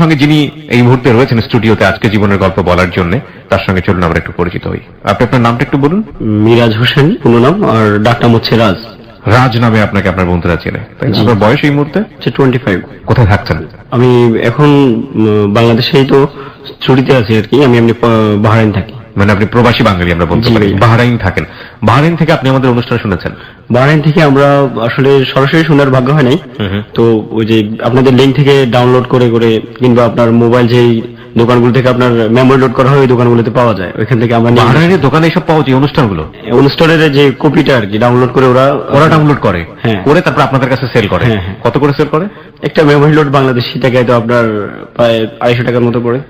সঙ্গে যিনি এই মুহূর্তে রয়েছেন স্টুডিওতে আজকে জীবনের গল্প বলার জন্য, তার সঙ্গে চলুন আমরা একটু পরিচিত হই। আপনি আপনার নামটা একটু বলুন। মিরাজ হোসেন পুরো নাম, আর ডাকনাম হচ্ছে রাজ। রাজ নামে আপনাকে আপনার বন্ধুরা চেনে, তাই না? আপনার বয়স এই মুহূর্তে 25। কোথায় থাকছেন? আমি এখন বাংলাদেশেই তো ছুটিতে আছি আর কি। আমি এমনি বাহরাইন থাকি। মানে আপনি প্রবাসী বাঙালি আমরা বলতে পারি। বাহরাইন থাকেন। বাহরাইন থেকে আপনি আমাদের অনুষ্ঠান শুনেছেন? বাহরাইন থেকে আমরা আসলে সরাসরি শোনার ভাগ্য হয় নাই। তো ওই যে আপনাদের লিঙ্ক থেকে ডাউনলোড করে করে কিংবা আপনার মোবাইল যেই দোকানগুলো থেকে আপনার মেমোরি লোড করা হয় ওই দোকানগুলোতে পাওয়া যায়, ওইখান থেকে আমরা বাহরাইনের দোকানে এসব পাওয়া যায় অনুষ্ঠানগুলো। অনুষ্ঠানের যে কপিটা আর কি ডাউনলোড করে ওরা ডাউনলোড করে, হ্যাঁ, করে তারপর আপনাদের কাছে সেল করে। কত করে সেল করে? একটা মেমোরি লোড বাংলাদেশি টাকায় তো আপনার প্রায় 250 টাকার মতো পড়ে।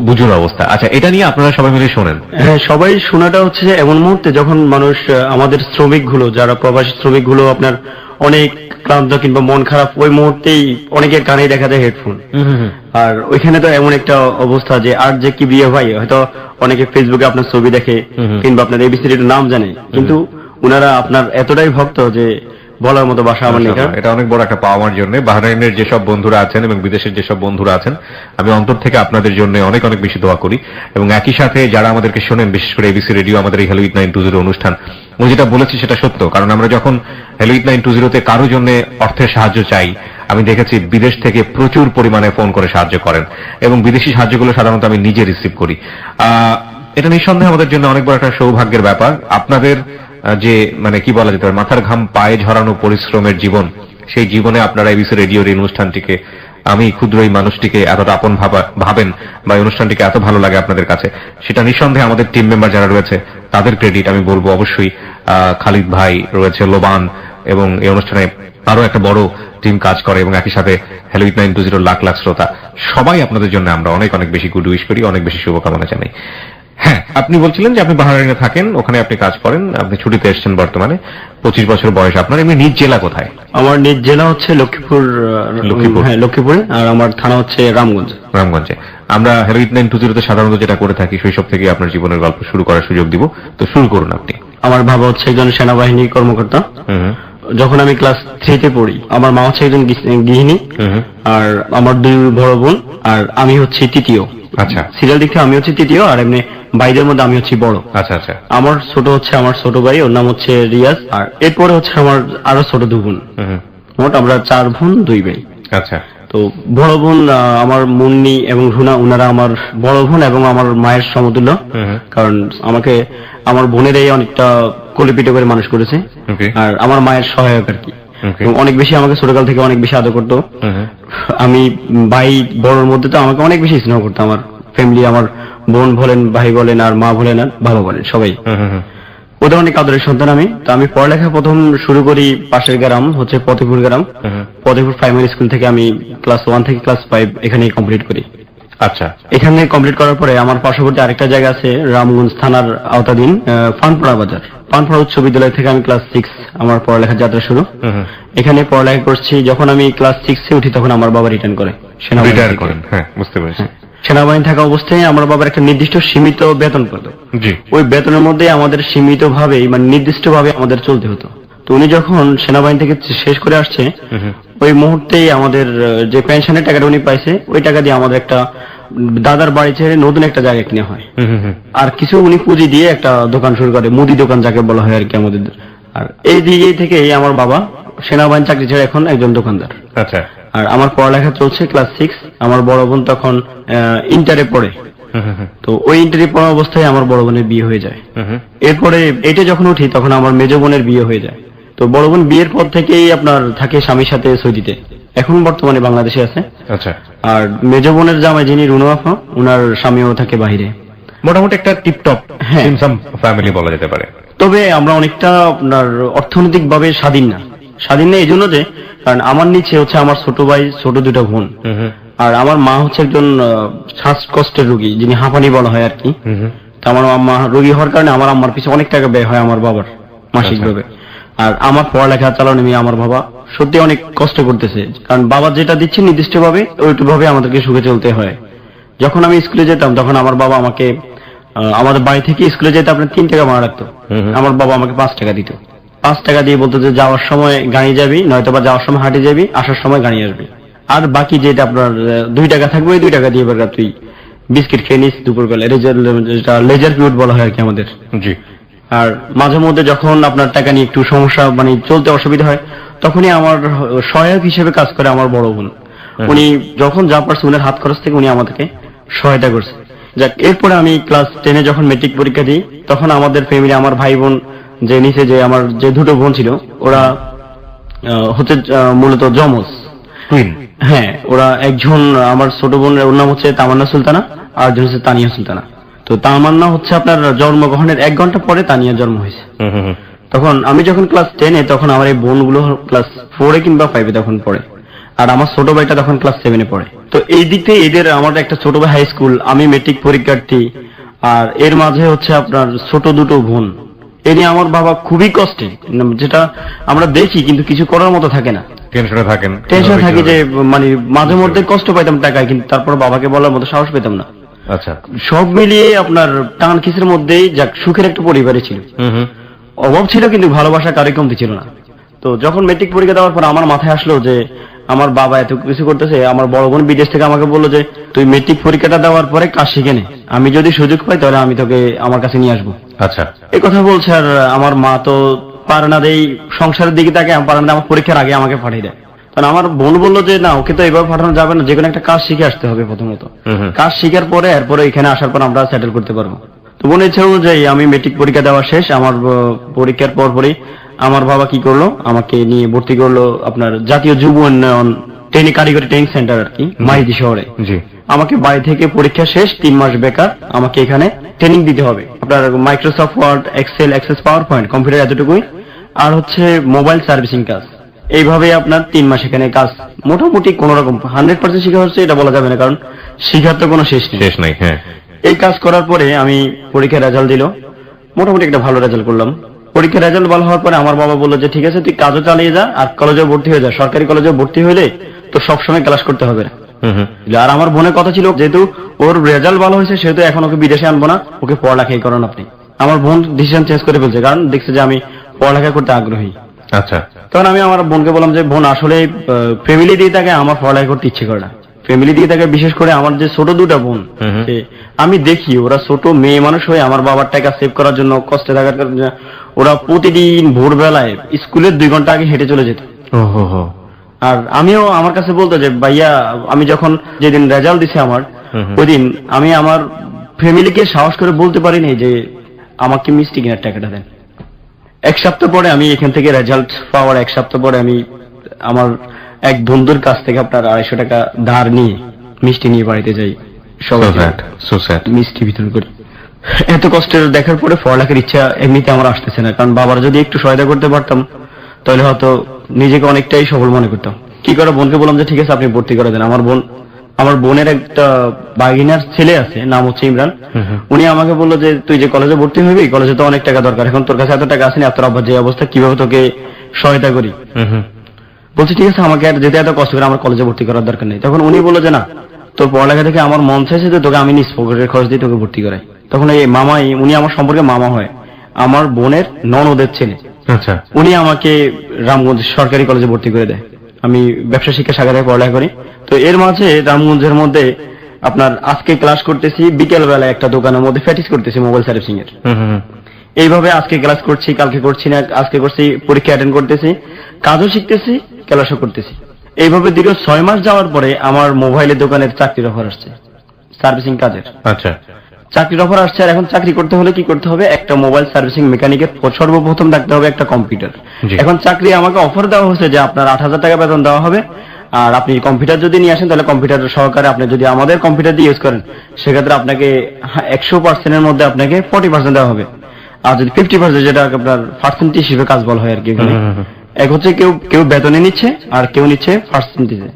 বুঝুন অবস্থা। আচ্ছা, এটা নিয়ে আপনারা সবাই মিলে শোনেন? হ্যাঁ, সবাই শোনাটা হচ্ছে যে এমন মুহূর্তে যখন মানুষ আমাদের শ্রমিকগুলো যারা প্রবাসী শ্রমিকগুলো আপনার অনেক ক্লান্ত কিংবা মন খারাপ, ওই মুহূর্তেই অনেকের কানে দেখা যায় হেডফোন। আর ওইখানে তো এমন একটা অবস্থা যে আর যে কি বিয়ে ভাই, হয়তো অনেকে ফেসবুকে আপনার ছবি দেখে কিংবা আপনার এবিসিডির নাম জানে, কিন্তু উনারা আপনার এতটাই ভক্ত যে বলার মতো ভাষা আমার নেই। এটা অনেক বড় একটা পাওয়ার জন্য বাহরাইনের যেসব বন্ধুরা আছেন এবং বিদেশের যেসব বন্ধুরা আছেন, আমি অন্তর থেকে আপনাদের জন্য অনেক অনেক বেশি দোয়া করি। এবং একই সাথে যারা আমাদেরকে শোনেন, বিশেষ করে এবিসি রেডিও, আমাদের এই হ্যালো উইথ 920 অনুষ্ঠান, ও যেটা বলেছি সেটা সত্য। কারণ আমরা যখন হ্যালো উইথ 920-তে কারোর জন্য অর্থের সাহায্য চাই, আমি দেখেছি বিদেশ থেকে প্রচুর পরিমাণে ফোন করে সাহায্য করেন, এবং বিদেশি সাহায্যগুলো সাধারণত আমি নিজে রিসিভ করি। এটা নিঃসন্দেহে আমাদের জন্য অনেক বড় একটা সৌভাগ্যের ব্যাপার। আপনাদের যে মানে কি বলা যেতে পারে, মাথার ঘাম পায়ে ঝরানো পরিশ্রমের জীবন, সেই জীবনে আপনারা এবিসি রেডিওর এই অনুষ্ঠানটিকে, আমি ক্ষুদ্র এই মানুষটিকে এতটা আপন ভাবেন বা এই অনুষ্ঠানটিকে এত ভালো লাগে আপনাদের কাছে, সেটা নিঃসন্দেহে আমাদের টিম মেম্বার যারা রয়েছে তাদের ক্রেডিট আমি বলবো অবশ্যই। খালিদ ভাই রয়েছে, লোবান, এবং এই অনুষ্ঠানে আরো একটা বড় টিম কাজ করে, এবং একই সাথে হ্যালো উইথ 920 লাখ লাখ শ্রোতা, সবাই আপনাদের জন্য আমরা অনেক অনেক বেশি গুড উইশ করি, অনেক বেশি শুভকামনা জানাই। হ্যাঁ, আপনি বলছিলেন যে আপনি বাহরাইনে থাকেন, ওখানে আপনি কাজ করেন, আপনি ছুটিতে এসেছেন বর্তমানে, 25 বছর বয়স আপনার। এমনি নিজ জেলা কোথায়? আমার নিজ জেলা হচ্ছে লক্ষ্মীপুর। হ্যাঁ, লক্ষ্মীপুরে। আর আমার থানা হচ্ছে রামগঞ্জ। রামগঞ্জে। আমরা হ্যালো উইথ 920-তে সাধারণত যেটা করে থাকি, শৈশব থেকে আপনার জীবনের গল্প শুরু করার সুযোগ দিব, তো শুরু করুন আপনি। আমার বাবা হচ্ছে একজন সেনাবাহিনী কর্মকর্তা। যখন আমি ক্লাস 3-তে পড়ি, আমার মা হচ্ছে একজন গৃহিণী, আর আমার 2 বড় বোন, আর আমি হচ্ছে তৃতীয়। আচ্ছা, সিরিয়াল দিক থেকে আমি হচ্ছে তৃতীয়, আর এমনি ভাইদের মধ্যে আমি হচ্ছি বড়। আচ্ছা আচ্ছা। আমার ছোট হচ্ছে আমার ছোট ভাই, ওর নাম হচ্ছে রিয়াজ, আর এরপরে হচ্ছে আমার আরো ছোট 2 বোন। মোট আমরা 4 বোন 2 ভাই। আচ্ছা। তো বড় বোন আমার মুন্নি এবং রুনা, ওনারা আমার বড় বোন এবং আমার মায়ের সমতুল্য। কারণ আমাকে আমার বোনেরাই অনেকটা কোলেপিটে করে মানুষ করেছে, আর আমার মায়ের সহায়ক আর কি। অনেক বেশি আমাকে ছোটকাল থেকে অনেক বেশি আদর করতো। আমি ভাই বড়র মধ্যে তো আমাকে অনেক বেশি স্নেহ করতো আমার ফ্যামিলি, আমার বোন বলেন, ভাই বলেন, আর মা বলেন, আর বাবা বলেন, সবাই ওদের অনেক আদরের সন্তান আমি। তো আমি পড়ালেখা প্রথম শুরু করি পাশের গ্রাম হচ্ছে ফতেপুর গ্রাম। ফতেপুর প্রাইমারি স্কুল থেকে আমি ক্লাস 1 থেকে ক্লাস 5 এখানেই কমপ্লিট করি। আচ্ছা। এখানে কমপ্লিট করার পরে আমার পার্শ্ববর্তী আরেকটা জায়গা আছে রামগঞ্জ থানার আওতাধীন পানপাড়া বাজার, পানপাড়া উচ্চ বিদ্যালয় থেকে আমি ক্লাস 6 আমার পড়ালেখার যাত্রা শুরু। এখানে পড়ালেখা করছি। যখন আমি ক্লাস 6-এ উঠি তখন আমার বাবা রিটার্ন করে সেনাবাহিনী করেন। হ্যাঁ, বুঝতে পেরেছি। সেনাবাহিনী থাকা অবস্থায় আমার বাবার একটা নির্দিষ্ট সীমিত বেতন পেত। ওই বেতনের মধ্যে আমাদের সীমিত ভাবে মানে নির্দিষ্ট ভাবে আমাদের চলতে হতো। তো উনি যখন সেনাবাহিনী থেকে শেষ করে আসছে, ওই মুহূর্তেই আমাদের যে পেনশনের টাকাটা উনি পাইছে, ওই টাকা দিয়ে আমাদের একটা দাদার বাড়ি ছেড়ে নতুন একটা জায়গা কিনে হয়, আর কিছু উনি পুঁজি দিয়ে একটা দোকান শুরু করে, মুদি দোকান যাকে বলা হয় আর কি আমাদের। আর এই দিকে থেকে আমার বাবা সেনাবাহিনী চাকরি ছেড়ে এখন একজন দোকানদার। আচ্ছা। আর আমার পড়ালেখা চলছে ক্লাস 6। আমার বড় বোন তখন ইন্টারে পড়ে। তো ওই ইন্টারে পড়া অবস্থায় আমার বড় বোনের বিয়ে হয়ে যায়। এরপরে এটা যখন উঠি তখন আমার মেজ বোনের বিয়ে হয়ে যায়। তো বড় বোন বিয়ের পর থেকেই আপনার থাকে স্বামীর সাথে সৌদিতে, এখন বর্তমানে বাংলাদেশে আছে। আচ্ছা। আর মেজ বোনের জামাই যিনি রুনু আপা, ওনার স্বামীও থাকে বাইরে। মোটামুটি একটা টিপটপ ফ্যামিলি বলা যেতে পারে। তবে আমরা অনেকটা আপনার অর্থনৈতিক ভাবে স্বাধীন না এই জন্য যে, কারণ আমার নিচে হচ্ছে আমার ছোট ভাই, ছোট 2টা বোন, আর আমার মা হচ্ছে একজন শ্বাসকষ্টের রোগী, যিনি হাঁপানি বলা হয় আর কি। তো আমার আম্মা রোগী হওয়ার কারণে আমার আম্মার পিছনে অনেক টাকা ব্যয় হয় আমার বাবার মাসিক ভাবে। আর আমার পড়ালেখা চালানো নিয়ে আমার বাবা সত্যি অনেক কষ্ট করতেছে, কারণ বাবা যেটা দিচ্ছে নির্দিষ্ট ভাবে ওইটুকু ভাবে আমাদেরকে সুখে চলতে হয়। যখন আমি স্কুলে যেতাম তখন আমার বাবা আমাকে আমাদের বাড়ি থেকে স্কুলে যেতে আপনার 3 টাকা ভাড়া রাখতো, আমার বাবা আমাকে 5 টাকা দিত। 5 টাকা দিয়ে বলতো যে যাওয়ার সময় গাড়ি যাবি, নয়তো বা যাওয়ার সময় হাঁটে যাবি, আসার সময় গাড়ি আসবি। আর বাকি যেটা আপনার 2 টাকা থাকবে, ওই 2 টাকা দিয়ে এবার তুই বিস্কিট খেয়ে নিস দুপুরবেলা, যেটা লেজার পিরিয়ড বলা হয় আর কি আমাদের। জি। আর মাঝে মধ্যে যখন আপনার টাকা নিয়ে একটু সমস্যা, মানে চলতে অসুবিধা হয়, তখনই আমার সহায়ক হিসেবে কাজ করে আমার বড় বোন। উনি যখন যা পারছে উনার হাত খরচ থেকে উনি আমাদেরকে সহায়তা করছে। যাক, এরপরে আমি ক্লাস 10-এ যখন মেট্রিক পরীক্ষা দিই, তখন আমাদের ফ্যামিলি, আমার ভাই বোন যে নিচে যে আমার যে দুটো বোন ছিল, ওরা হচ্ছে মূলত জমজ। হ্যাঁ, ওরা একজন আমার ছোট বোনের, ওর নাম হচ্ছে তামান্না সুলতানা, আর একজন হচ্ছে তানিয়া সুলতানা। তো তামান্না হচ্ছে আপনার জন্মগ্রহণের 1 ঘন্টা পরে তানিয়ার জন্ম হয়েছে। তখন আমি যখন ক্লাস 10-এ, তখন আমার এই বোনগুলো ক্লাস 4-এ কিংবা 5-এ তখন পড়ে, আর আমার ছোট ভাইটা তখন ক্লাস 7-এ পড়ে। তো এই দিক থেকে এদের, আমার একটা ছোট ভাই হাই স্কুল, আমি মেট্রিক পরীক্ষার্থী, আর এর মাঝে হচ্ছে আপনার ছোট দুটো বোন। এ নিয়ে আমার বাবা খুবই কষ্টে, যেটা আমরা দেখি কিন্তু কিছু করার মতো থাকে না। টেনশন থাকি যে মানে মাঝে মধ্যে কষ্ট পাইতাম টাকায়, কিন্তু তারপর বাবাকে বলার মতো সাহস পেতাম না। আচ্ছা, সব মিলিয়ে আপনার টান কিসের মধ্যেই যাক, সুখের একটা পরিবারে ছিল। অভাব ছিল কিন্তু ভালোবাসা কারো কমতি ছিল না। তো যখন মেট্রিক পরীক্ষা দেওয়ার পর আমার মাথায় আসলো যে আমার বাবা এত কিছু করতেছে, আমার বড় বোন বিদেশ থেকে আমাকে বললো যে তুই মেট্রিক পরীক্ষাটা দেওয়ার পরে কাজ শিখে নে, আমি যদি সুযোগ পাই তাহলে আমি তোকে আমার কাছে নিয়ে আসবো। আচ্ছা, এই কথা বলছে। আর আমার মা তো পারে না, দেই সংসারের দিকে তাকে পারে না, আমার পরীক্ষার আগে আমাকে পাঠিয়ে দেয়। কারণ আমার বোন বললো যে না, ওকে তো এভাবে পাঠানো যাবে না, যে কোনো একটা কাজ শিখে আসতে হবে প্রথমত। কাজ শিখার পরে এরপরে এখানে আসার পর আমরা সেটেল করতে পারবো। তো বোনের ইচ্ছা অনুযায়ী আমি মেট্রিক পরীক্ষা দেওয়া শেষ, আমার পরীক্ষার পরপরই আমার বাবা কি করলো, আমাকে নিয়ে ভর্তি করলো আপনার জাতীয় যুব উন্নয়ন কারিগরি ট্রেনিং সেন্টার আর কি, মাইজি শহরে। আমাকে বাড়ি থেকে পরীক্ষা শেষ 3 মাস বেকার, আমাকে এখানে ট্রেনিং দিতে হবে। আপনার Microsoft Word, Excel, Access PowerPoint, computer এতটুকুই, আর হচ্ছে মোবাইল সার্ভিসিং কাজ। এইভাবে আপনার 3 মাস এখানে কাজ মোটামুটি কোন রকম 100% শিখা হচ্ছে এটা বলা যাবে না, কারণ শিখার তো কোনো শেষ নেই। হ্যাঁ, এই কাজ করার পরে আমি পরীক্ষার রেজাল্ট দিল, মোটামুটি একটা ভালো রেজাল্ট করলাম। পরীক্ষার রেজাল্ট ভালো হওয়ার পরে আমার বাবা বললো যে ঠিক আছে, তুই কাজও চালিয়ে যা, আর কলেজেও ভর্তি হয়ে যা। সরকারি কলেজে ভর্তি হলে তো সবসময় ক্লাস করতে হবে না। আর আমার বোনের কথা ছিল, যেহেতু ওর রেজাল্ট ভালো হয়েছে, সেহেতু এখন ওকে বিদেশে আনবো না, ওকে পড়ালেখাই করান আপনি। আমার বোন ডিসিশন চেঞ্জ করে ফেলছে, কারণ দেখছে যে আমি পড়ালেখা করতে আগ্রহী। আচ্ছা, তখন আমি আমার বোনকে বললাম যে বোন, আসলে ফ্যামিলি দিয়ে তাকে আমার পড়ালেখা করতে ইচ্ছে করে না। ফ্যামিলি দিয়ে তাকে, বিশেষ করে আমার যে ছোট দুটা বোন, আমি দেখি ওরা ছোট মেয়ে মানুষ হয়ে আমার বাবার টাকা সেভ করার জন্য, কষ্টে থাকার কারণে ওরা প্রতিদিন ভোরবেলায় স্কুলের 2 ঘন্টা আগে হেঁটে চলে যেত। আর আমিও আমার কাছে বলতো যে ভাইয়া, আমি যখন যেদিন রেজাল্ট দিছে আমার, ওই দিন আমি আমার ফ্যামিলিকে সাহস করে বলতে পারিনি যে আমাকে মিষ্টি কেনার টাকাটা দেন। 1 সপ্তাহ পরে আমি এখান থেকে রেজাল্ট পাওয়ার 1 সপ্তাহ পরে আমি আমার এক বন্ধুর কাছ থেকে আপনার 250 টাকা ধার নিয়ে মিষ্টি নিয়ে বাড়িতে যাই, মিষ্টি বিতরণ করি। এত কষ্টের দেখার পরে পড়ালেখার ইচ্ছা এমনিতে আমার আসতেছে না, কারণ বাবার যদি একটু সহায়তা করতে পারতাম তাহলে হয়তো নিজেকে অনেকটাই সফল মনে করতাম। কি করে বোনকে বললাম যে ঠিক আছে, আপনি ভর্তি করে দেন। আমার বোনের একটা বাগিনার ছেলে আছে, নাম হচ্ছে ইমরান। উনি আমাকে বললো যে তুই যে কলেজে ভর্তি হবি, কলেজে তো অনেক টাকা দরকার, এখন তোর কাছে এত টাকা আসেনি, আর তোর আব্বার যে অবস্থা, কিভাবে তোকে সহায়তা করি। বলছি ঠিক আছে, আমাকে আর যেতে এত কষ্ট করে আমার কলেজে ভর্তি করার দরকার নেই। তখন উনি বললো যে না, তোর পড়ালেখা থেকে আমার মন চাইছে যে তোকে আমি নিজ পকেটের খরচ দিয়ে তোকে ভর্তি করাই। তখন এই মামাই, উনি আমার সম্পর্কে মামা হয়, আমার বোনের ননদের ছেলে। আচ্ছা, উনি আমাকে রামগঞ্জ সরকারি কলেজে ভর্তি করে দেয়। আমি ব্যবসা শিক্ষা শাখায় পড়ালেখা করি। তো এর মাঝে রামগঞ্জের মধ্যে আপনার আজকে ক্লাস করতেছি, বিকেল বেলায় একটা দোকানের মধ্যে প্র্যাকটিস করতেছি মোবাইল সার্ভিসিং এর। এইভাবে আজকে ক্লাস করছি, কালকে করছি না, আজকে করছি, পরীক্ষা অ্যাটেন্ড করতেছি, কাজও শিখতেছি, ক্লাসও করতেছি। এইভাবে দীর্ঘ 6 মাস যাওয়ার পরে আমার মোবাইলের দোকানের চাকরির অফার আসছে, সার্ভিসিং কাজের। আচ্ছা, চাকরির অফার আসছে। আর এখন চাকরি করতে হলে কি করতে হবে, একটা মোবাইল সার্ভিসিং মেকানিকের সর্বপ্রথম থাকতে হবে একটা কম্পিউটার। এখন চাকরি আমাকে অফার দেওয়া হয়েছে যে আপনার 8000 টাকা বেতন দেওয়া হবে, আর আপনি কম্পিউটার যদি নিয়ে আসেন তাহলে কম্পিউটার সহকারে আপনি যদি আমাদের কম্পিউটার দিয়ে ইউজ করেন, সেক্ষেত্রে আপনাকে 100%-এর মধ্যে আপনাকে 40% দেওয়া হবে। আর যদি 50%, যেটা আপনার পার্সেন্টেজ হিসেবে কাজ বলা হয় আর কি, এক হচ্ছে কেউ বেতনে নিচ্ছে আর কেউ নিচ্ছে পার্সেন্টেজে।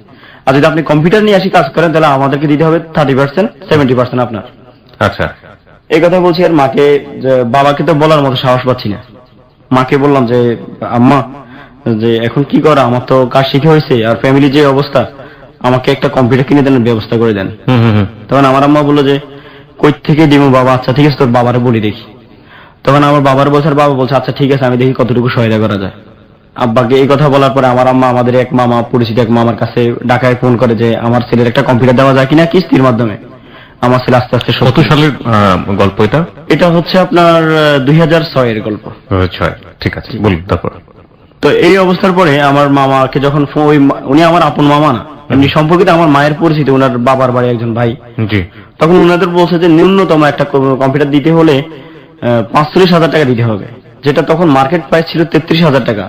আর যদি আপনি কম্পিউটার নিয়ে আসি কাজ করেন, তাহলে আমাদেরকে দিতে হবে 30%, 70% আপনার। আচ্ছা, এই কথা বলছি। আর মাকে, বাবাকে তো বলার মতো সাহস পাচ্ছি না। মাকে বললাম যে আম্মা, যে এখন কি করা, আমার তো কাজ শিখে হয়েছে, আর ফ্যামিলি যে অবস্থা, আমাকে একটা কম্পিউটার কিনে দেন, ব্যবস্থা করে দেন। তখন আমার আম্মা বললো যে কই থেকে দিব বাবা, আচ্ছা ঠিক আছে তোর বাবারে বলি দেখি। তখন আমার বাবার বলছে, আর বাবা বলছে আচ্ছা ঠিক আছে, আমি দেখি কতটুকু সহায়তা করা যায়। আব্বাকে এই কথা বলার পরে আমার আম্মা আমাদের এক মামা, পরিচিত এক মামার কাছে ঢাকায় ফোন করে যে আমার ছেলের একটা কম্পিউটার দেওয়া যায় কিনা কিস্তির মাধ্যমে। আমার ছেলে আস্তে আস্তে কত সালের গল্প এটা? এটা হচ্ছে আপনার 2006 এর গল্প। 2006, ঠিক আছে, বলুন তারপর। তো এই অবস্থার পরে আমার মামাকে যখন উনি আমার আপন মামা না, এমনি সম্পর্কিত আমার মায়ের পরিচিত, ওনার বাবার বাড়ি একজন ভাই। জি। তখন ওনাদের বলছে যে ন্যূনতম একটা কম্পিউটার দিতে হলে 45,000 টাকা দিতে হবে, যেটা তখন মার্কেট প্রাইস ছিল 33,000 টাকা।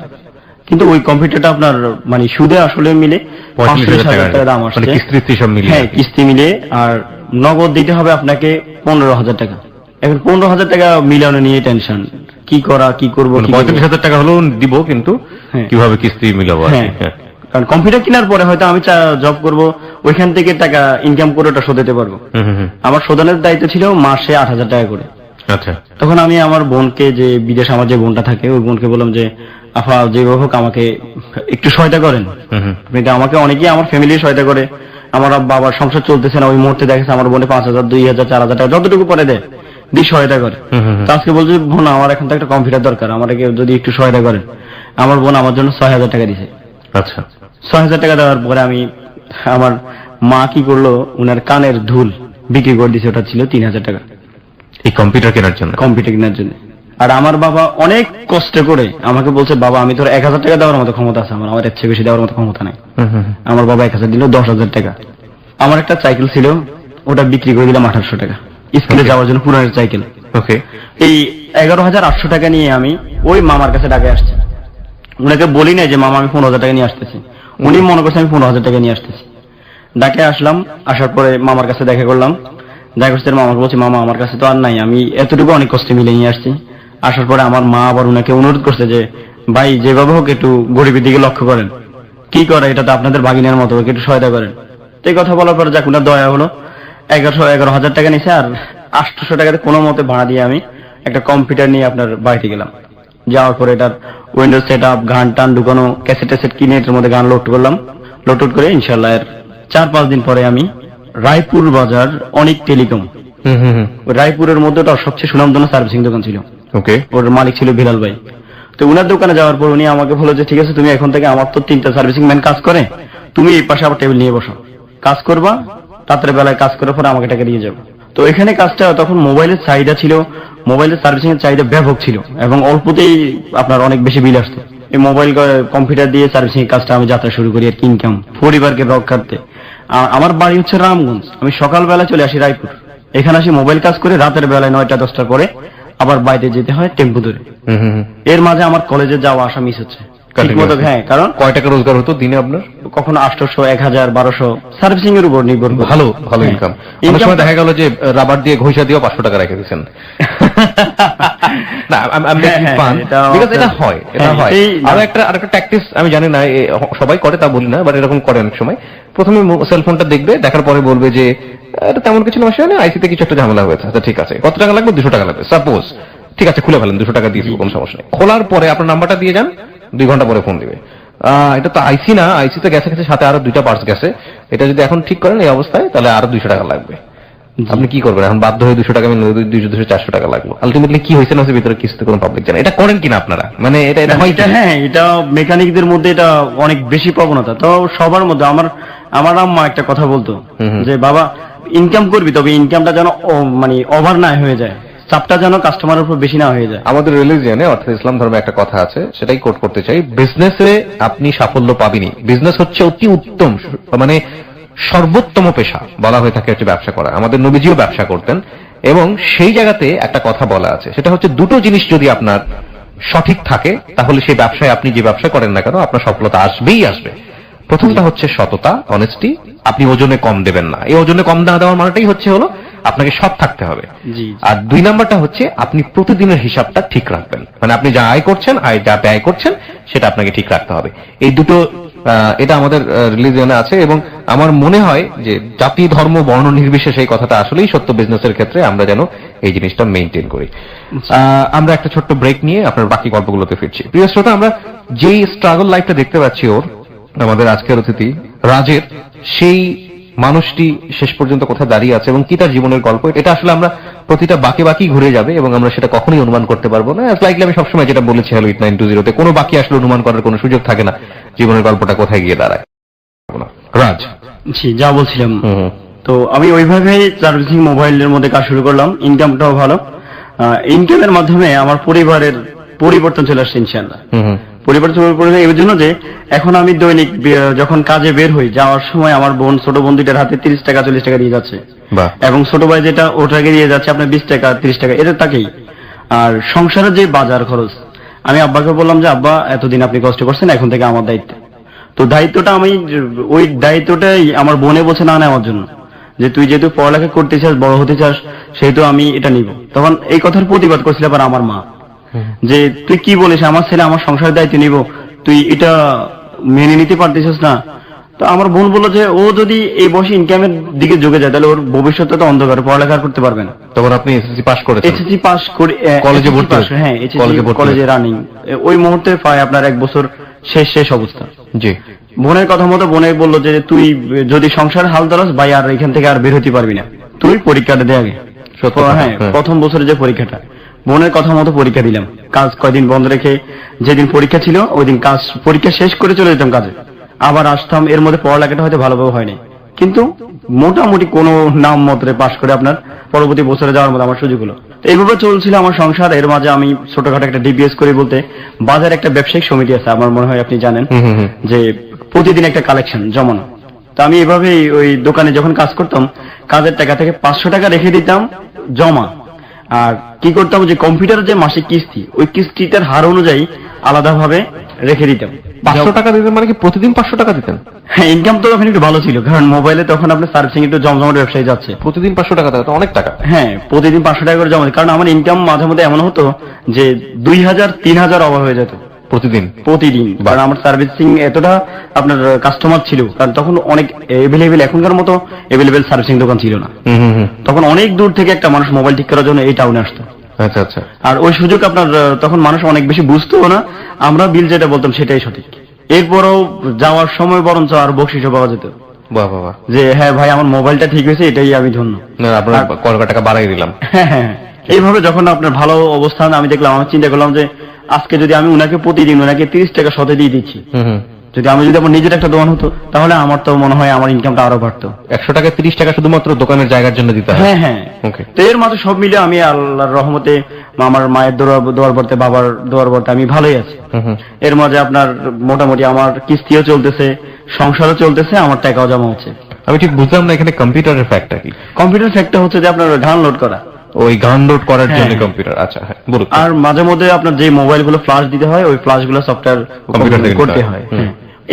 কিন্তু ওই কম্পিউটারটা আপনার মানে সুদে আসলে মিলে 45,000 টাকা দাম আসছে, কিস্তি সব মিলিয়ে। হ্যাঁ, কিস্তি মিলে। আর নগদ দিতে হবে আপনাকে 15,000 টাকা। এখন 15,000 টাকা মিলানো নিয়ে টেনশন, কি করবো। 45,000 টাকা হলেও দিব, কিন্তু কিভাবে কিস্তি মিলাবো? কারণ কম্পিউটার কেনার পরে হয়তো আমি জব করব, ওইখান থেকে টাকা ইনকাম করে ওটা শোধাতে পারবো। আমার শোধনের দায়িত্ব ছিল মাসে 8,000 টাকা করে। আচ্ছা। তখন আমি আমার বোনকে, যে বিদেশ আমার যে বোনটা থাকে, ওই বোনকে বললাম যে আফা, যেভাবে হোক আমাকে একটু সহায়তা করেন। আমাকে অনেকেই আমার ফ্যামিলি সহায়তা করে, আমার বাবার সংসার চলতেছে না, ওই মুহূর্তে দেখেছে আমার বোনে 5,000, 2,000, 4,000 টাকা যতটুকু পরে দেয় দিয়ে সহায়তা করে। তো আজকে বলছে বোন আমার এখন তো একটা কম্পিউটার দরকার, আমাকে যদি একটু সহায়তা করেন। আমার বোন আমার জন্য 6,000 টাকা দিছে। আচ্ছা। 6,000 টাকা দেওয়ার পরে আমার মা কি করলো, উনার কানের ধুল বিক্রি করে দিছে, ওটা ছিল 3,000 টাকা এই কম্পিউটার কেনার জন্য। কম্পিউটার কেনার জন্য। আর আমার বাবা অনেক কষ্ট করে আমাকে বলছে, বাবা আমি তোর 1,000 টাকা দেওয়ার মতো ক্ষমতা আছে, আমার এর চেয়ে বেশি দেওয়ার মতো ক্ষমতা নাই। আমার বাবা 1,000 দিল, 10,000 টাকা। আমার একটা সাইকেল ছিল, ওটা বিক্রি করে দিলাম 1,800 টাকা, স্কুলে যাওয়ার জন্য পুরানো সাইকেল। ওকে। এই 11,800 টাকা নিয়ে আমি ওই মামার কাছে ঢাকায় আসছি। উনাকে বলি নাই যে মামা আমি 15,000 টাকা নিয়ে আসতেছি, উনি মনে করছে আমি 15,000 টাকা নিয়ে আসতেছি। ঢাকায় আসলাম, আসার পরে মামার কাছে দেখা করলাম। দেখা করতে মামাকে বলছি, মামা আমার কাছে তো আর নাই, আমি এতটুকু অনেক কষ্টে মিলে নিয়ে আসছি। আসার পরে আমার মা আবার উনাকে অনুরোধ করছে যে ভাই যেভাবে হোক একটু গরিবের দিকে লক্ষ্য করেন, কি করে এটা তো আপনাদের ভাগিনার মতো, একটু সহায়তা করেন। তো এই কথা বলার পরে যাক উনার দয়া হলো, 11,000 টাকা নিছে। আর 800 টাকাতে কোনো মতে ভাড়া দিয়ে আমি একটা কম্পিউটার নিয়ে আপনার বাড়িতে গেলাম। যাওয়ার পরে এটার উইন্ডোজ সেট আপ, গান টান ঢুকানো, ক্যাসেট ট্যাসেট কিনে এটার মধ্যে গান লোড করলাম। লোড করে ইনশাল্লাহ এর 4-5 দিন পরে আমি রায়পুর বাজার অনেক টেলিকম, রায়পুরের মধ্যে ওটা সবচেয়ে সুনামধন্য সার্ভিসিং দোকান ছিল। ওকে। ওর মালিক ছিল বিলাল ভাই। তো উনার দোকানে যাওয়ার পর উনি আমাকে বললো যে ঠিক আছে, তুমি এখন থেকে, আমার তো 3টা সার্ভিসিং ম্যান কাজ করে, তুমি এই পাশে আবার টেবিল নিয়ে বসো, কাজ করবা, রাত্রে বেলায় কাজ করার পরে আমাকে টাকা দিয়ে যাবো। তো এখানে কাজটা তখন মোবাইলের চাহিদা ছিল, মোবাইলের সার্ভিসিং এর চাহিদা ব্যাপক ছিল এবং অল্পতেই আপনার অনেক বেশি বিল আসতো। এই মোবাইল কম্পিউটার দিয়ে সার্ভিসিং এর কাজটা আমি যাত্রা শুরু করি আর কি ইনকাম, পরিবারকে রক্ষার্থে। আমার বাড়ি হচ্ছে রামগঞ্জ, আমি সকালবেলা চলে আসি রায়পুর, এখানে আসি মোবাইল কাজ করে, রাতের বেলায় 9টা-10টার পরে আবার বাইরে যেতে হয় টেম্পু ধরে। এর মাঝে আমার কলেজে যাওয়া আসা মিস হচ্ছে ঠিকমতো। হ্যাঁ, কারণ কয় টাকা রোজগার হতো দিনে আপনার? কখনো 800, 1,000, 1200 সার্ভিসিং এর উপর নির্ভর করে। ভালো ভালো ইনকাম। অনেক সময় দেখা গেল যে রাবার দিয়ে ঘষা দিয়েও 500 টাকা রেখে দিচ্ছেন। না, এটা হয়, এটা হয়। আরেকটা ট্যাকটিক্স আমি জানি না সবাই করে তা বলি না, বাট এরকম করে অনেক সময়। প্রথমে সেলফোনটা দেখবে, দেখার পরে বলবে যে এটা তেমন কিছু সমস্যা নেই, আইসিতে কিছু একটা ঝামেলা হয়েছে, আচ্ছা ঠিক আছে, কত টাকা লাগবে? 200 টাকা লাগবে সাপোজ, ঠিক আছে খুলে ফেলেন, 200 টাকা দিয়ে দিব, কোনো সমস্যা নেই। খোলার পরে আপনার নাম্বারটা দিয়ে যান, 2 ঘন্টা পরে ফোন দিবে, এটা তো আইসি না, আইসিতে গেছে সাথে আরো 2টা পার্টস গেছে, এটা যদি এখন ঠিক করেন এই অবস্থায় তাহলে আরো 200 টাকা লাগবে। আপনি কি করবেন এখন? বাধ্য হয়ে 200 টাকা, 200-400 টাকা লাগলো। আলটিমেটলি কি হয়েছে না হয়েছে ভিতরে কিছু কোনো পাবলিক জানে। এটা করেন কিনা আপনারা? মানে এটা হয়। হ্যাঁ, এটা মেকানিকদের মধ্যে এটা অনেক বেশি প্রবণতা, তো সবার মধ্যে। আমার আম্মা একটা কথা বলতো যে বাবা ইনকাম করবি, তবে ইনকামটা যেন মানে ওভার না হয়ে যায়, চাপটা যেন কাস্টমারের উপর বেশি না হয়ে যায়। আমাদের রিলিজিয়নে অর্থাৎ ইসলাম ধর্মে একটা কথা আছে, সেটাই কোট করতে চাই। বিজনেসে আপনি সাফল্য পাবেনি, বিজনেস হচ্ছে অতি উত্তম, মানে সর্বোত্তম পেশা বলা হয়ে থাকে হচ্ছে ব্যবসা করা। আমাদের নবীজিও ব্যবসা করতেন এবং সেই জায়গাতে একটা কথা বলা আছে, সেটা হচ্ছে দুটো জিনিস যদি আপনার সঠিক থাকে তাহলে সেই ব্যবসায় আপনি যে ব্যবসা করেন না কেন আপনার সফলতা আসবেই আসবে। প্রথমটা হচ্ছে সততা, অনেস্টি, আপনি ওজনে কম দেবেন না। এই ওজনে কম না দেওয়ার মানেটাই হলো আপনাকে সৎ থাকতে হবে। আর 2 নাম্বারটা হচ্ছে আপনি প্রতিদিনের হিসাবটা ঠিক রাখবেন, মানে আপনি যা আয় করছেন, যা ব্যয় করছেন সেটা আপনাকে ঠিক রাখতে হবে। এই দুটো, এটা আমাদের রিলিজিয়নে আছে এবং আমার মনে হয় যে জাতি ধর্ম বর্ণ নির্বিশেষে এই কথাটা আসলেই সত্য বিজনেসের ক্ষেত্রে, আমরা যেন এই জিনিসটা মেইনটেইন করি। আমরা একটা ছোট্ট ব্রেক নিয়ে আপনার বাকি গল্পগুলোতে ফিরছি। প্রিয় শ্রোতা, আমরা যেই স্ট্রাগল লাইফটা দেখতে পাচ্ছি ওর, আমাদের আজকের অতিথি রাজের, সেই মানুষটি শেষ পর্যন্ত কোথায় দাঁড়িয়ে আছে এবং কি তার জীবনের গল্প, এটা আসলে আমরা প্রতিটা বাকি বাকি ঘুরে যাবে এবং আমরা সেটা কখনোই অনুমান করতে পারবো না। লাইকলি আমি সবসময় যেটা বলেছি হ্যালো 8920 কোনো বাকি আসলে অনুমান করার কোনো সুযোগ থাকে না জীবনের গল্পটা কোথায় গিয়ে দাঁড়ায়। রাজ, জি যা বলছিলাম, তো আমি ওইভাবে সার্ভিসিং মোবাইলের মধ্যে কাজ শুরু করলাম, ইনকামটাও ভালো। ইনকামের মাধ্যমে আমার পরিবারের পরিবর্তন চলে আসছে ইনশাআল্লাহ। পরিবর্তন এই জন্য যে এখন আমি দৈনিক যখন কাজে বের হই, যাওয়ার সময় আমার বোন ছোট বোন দুইটার হাতে 30 টাকা 40 টাকা দিয়ে যাচ্ছে, এবং ছোট ভাই যেটা ওটাকে দিয়ে যাচ্ছে আপনার 20 টাকা 30 টাকা, এটা তাকেই। আর সংসারের যে বাজার খরচ, আমি আব্বাকে বললাম যে আব্বা এতদিন আপনি কষ্ট করছেন, এখন থেকে আমার দায়িত্ব। তো দায়িত্বটা আমি ওই দায়িত্বটাই আমার বোনে বলছে না নেওয়ার জন্য, যে তুই যেহেতু পড়ালেখা করতে চাস, বড় হতে চাস, সেহেতু আমি এটা নিব। তখন এই কথার প্রতিবাদ করছিল আবার আমার মা, যে তুই কি বলিস, আমার ছেলে আমার সংসারের দায়িত্ব নিব, তুই এটা মেনে নিতে পারতেছিস না। তো আমার বোন বললো যে ও যদি এই বয়সে ইনকামের দিকে ঝুঁকে যায় তাহলে ওর ভবিষ্যৎটা তো অন্ধকার, পড়ালেখা করতে পারবে না। তখন আপনি এসএসসি পাস করেছেন? এসএসসি পাস করে কলেজে ভর্তি? হ্যাঁ, কলেজে রানিং। ওই মুহূর্তে প্রায় আপনার 1 বছর শেষ অবস্থা। জি। বোনের কথা মতো বোনে বললো যে তুই যদি সংসার হাল ধরাস ভাই, আর এখান থেকে আর বের হতে পারবি না, তুই পরীক্ষাটা দে আগে। হ্যাঁ, প্রথম বছরের যে পরীক্ষাটা, বোনের কথা মতো পরীক্ষা দিলাম। কাজ কয়দিন বন্ধ রেখে, যেদিন পরীক্ষা ছিল ওই দিন কাজ পরীক্ষা শেষ করে চলে যেতাম কাজে, আবার আসতাম। এর মধ্যে পড়ালেখাটা হয়তো ভালোভাবে হয়নি, কিন্তু মোটামুটি কোনো নাম মতরে পাশ করে আপনার পরবর্তী বছরে যাওয়ার মতো আমার সুযোগ হলো। এইভাবে চলছিল আমার সংসার। এর মাঝে আমি ছোটখাটো একটা ডিপিএস করি, বলতে বাজার একটা ব্যবসায়িক সমিতি আছে, আমার মনে হয় আপনি জানেন, যে প্রতিদিন একটা কালেকশন জমানো। তো আমি এভাবেই ওই দোকানে যখন কাজ করতাম, কাজের টাকা থেকে 500 টাকা রেখে দিতাম জমা। আর কি করতাম, যে কম্পিউটারের যে মাসিক কিস্তি, ওই কিস্তিটার হার অনুযায়ী আলাদাভাবে রেখে দিতাম। 500 টাকা দিতেন মানে কি প্রতিদিন 500 টাকা দিতেন? হ্যাঁ, ইনকাম তো তখন একটু ভালো ছিল, কারণ মোবাইলে তখন আপনার সার্ভিসিং একটু জমজমাট ব্যবসায় যাচ্ছে। প্রতিদিন 500 টাকা দেওয়া তো অনেক টাকা। হ্যাঁ, প্রতিদিন 500 টাকা করে জমা, কারণ আমার ইনকাম মাঝে মধ্যে এমন হতো যে 2000-3000 অভাব হয়ে যেত প্রতিদিন। কারণ আমার সার্ভিসিং এতটা আপনার কাস্টমার ছিল, কারণ তখন অনেক এভেলেবেল, এখনকার মতো এভেলেবেল সার্ভিসিং দোকান ছিল না। তখন অনেক দূর থেকে একটা মানুষ মোবাইল ঠিক করার জন্য এই টাউনে আসতো। আচ্ছা আচ্ছা। আর ওই সুযোগ আপনার তখন মানুষ অনেক বেশি বুঝতো না, আমরা বিল যেটা বলতাম সেটাই সঠিক। এরপরও যাওয়ার সময় বরঞ্চ আর বকশিসও পাওয়া যেত, যে হ্যাঁ ভাই আমার মোবাইলটা ঠিক হয়েছে, এটাই আমি ধন্য, আপনার কয়েক টাকা বাড়াই দিলাম। হ্যাঁ, এইভাবে যখন আপনার ভালো অবস্থান আমি দেখলাম, আমি চিন্তা করলাম যে আজকে যদি আমি উনাকে প্রতিদিন 30 টাকা শতে দিয়ে দিচ্ছি, যদি আমার নিজের একটা দোকান হতো, তাহলে আমার তো মনে হয় আমার ইনকামটা আরো বাড়তো। 100 টাকা 30 টাকা শুধুমাত্র দোকানের জায়গার জন্য দিতে হয়? হ্যাঁ। তো এর মাঝে সব মিলে আমি আল্লাহর রহমতে, আমার মায়ের দোয়ার বর্তে, বাবার দোয়ার বর্তে আমি ভালোই আছি। এর মাঝে আপনার মোটামুটি আমার কিস্তিও চলতেছে, সংসারও চলতেছে, আমার টাকাও জমা হচ্ছে। আমি ঠিক বুঝলাম না এখানে কম্পিউটারের ফ্যাক্টটা কি? কম্পিউটার ফ্যাক্টটা হচ্ছে যে আপনার গান লোড করা, ওই গান লোড করার জন্য কম্পিউটার। আচ্ছা, হ্যাঁ বলুন। আর মাঝে মধ্যে আপনার যে মোবাইল গুলো ফ্লাশ দিতে হয়, ওই ফ্লাশ গুলো সফটওয়্যার কম্পিউটার করতে হয়।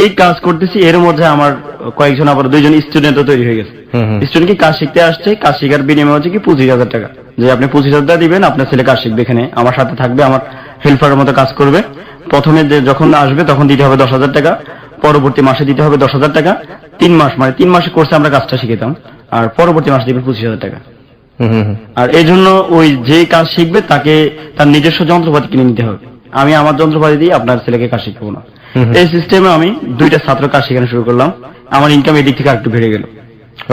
এই কাজ করতেছি, এর মধ্যে আমার কয়েকজন, আবার 2জন স্টুডেন্টও তৈরি হয়ে গেছে। স্টুডেন্ট কি কাজ শিখতে আসছে, কাজ শেখার বিনিময় হচ্ছে কি 25,000 টাকা, যে আপনি 25,000 টাকা দিবেন, আপনার ছেলে কাজ শিখবে, এখানে আমার সাথে থাকবে, আমার হেল্পারের মতো কাজ করবে। প্রথমে যখন আসবে তখন দিতে হবে 10,000 টাকা, পরবর্তী মাসে দিতে হবে 10,000 টাকা। 3 মাস, মানে 3 মাসে কোর্সে আমরা কাজটা শিখেতাম, আর পরবর্তী মাসে দিবেন 25,000 টাকা। আর এই জন্য ওই যে কাজ শিখবে তাকে তার নিজস্ব যন্ত্রপাতি কিনে নিতে হবে। আমি আমার যন্ত্রপাতি দিয়ে আপনার ছেলেকে কাজ শিখাবো না। এই সিস্টেমে আমি 2টা ছাত্র কাজ শেখানো শুরু করলাম। আমার ইনকাম এদিক থেকে একটু বেড়ে গেল।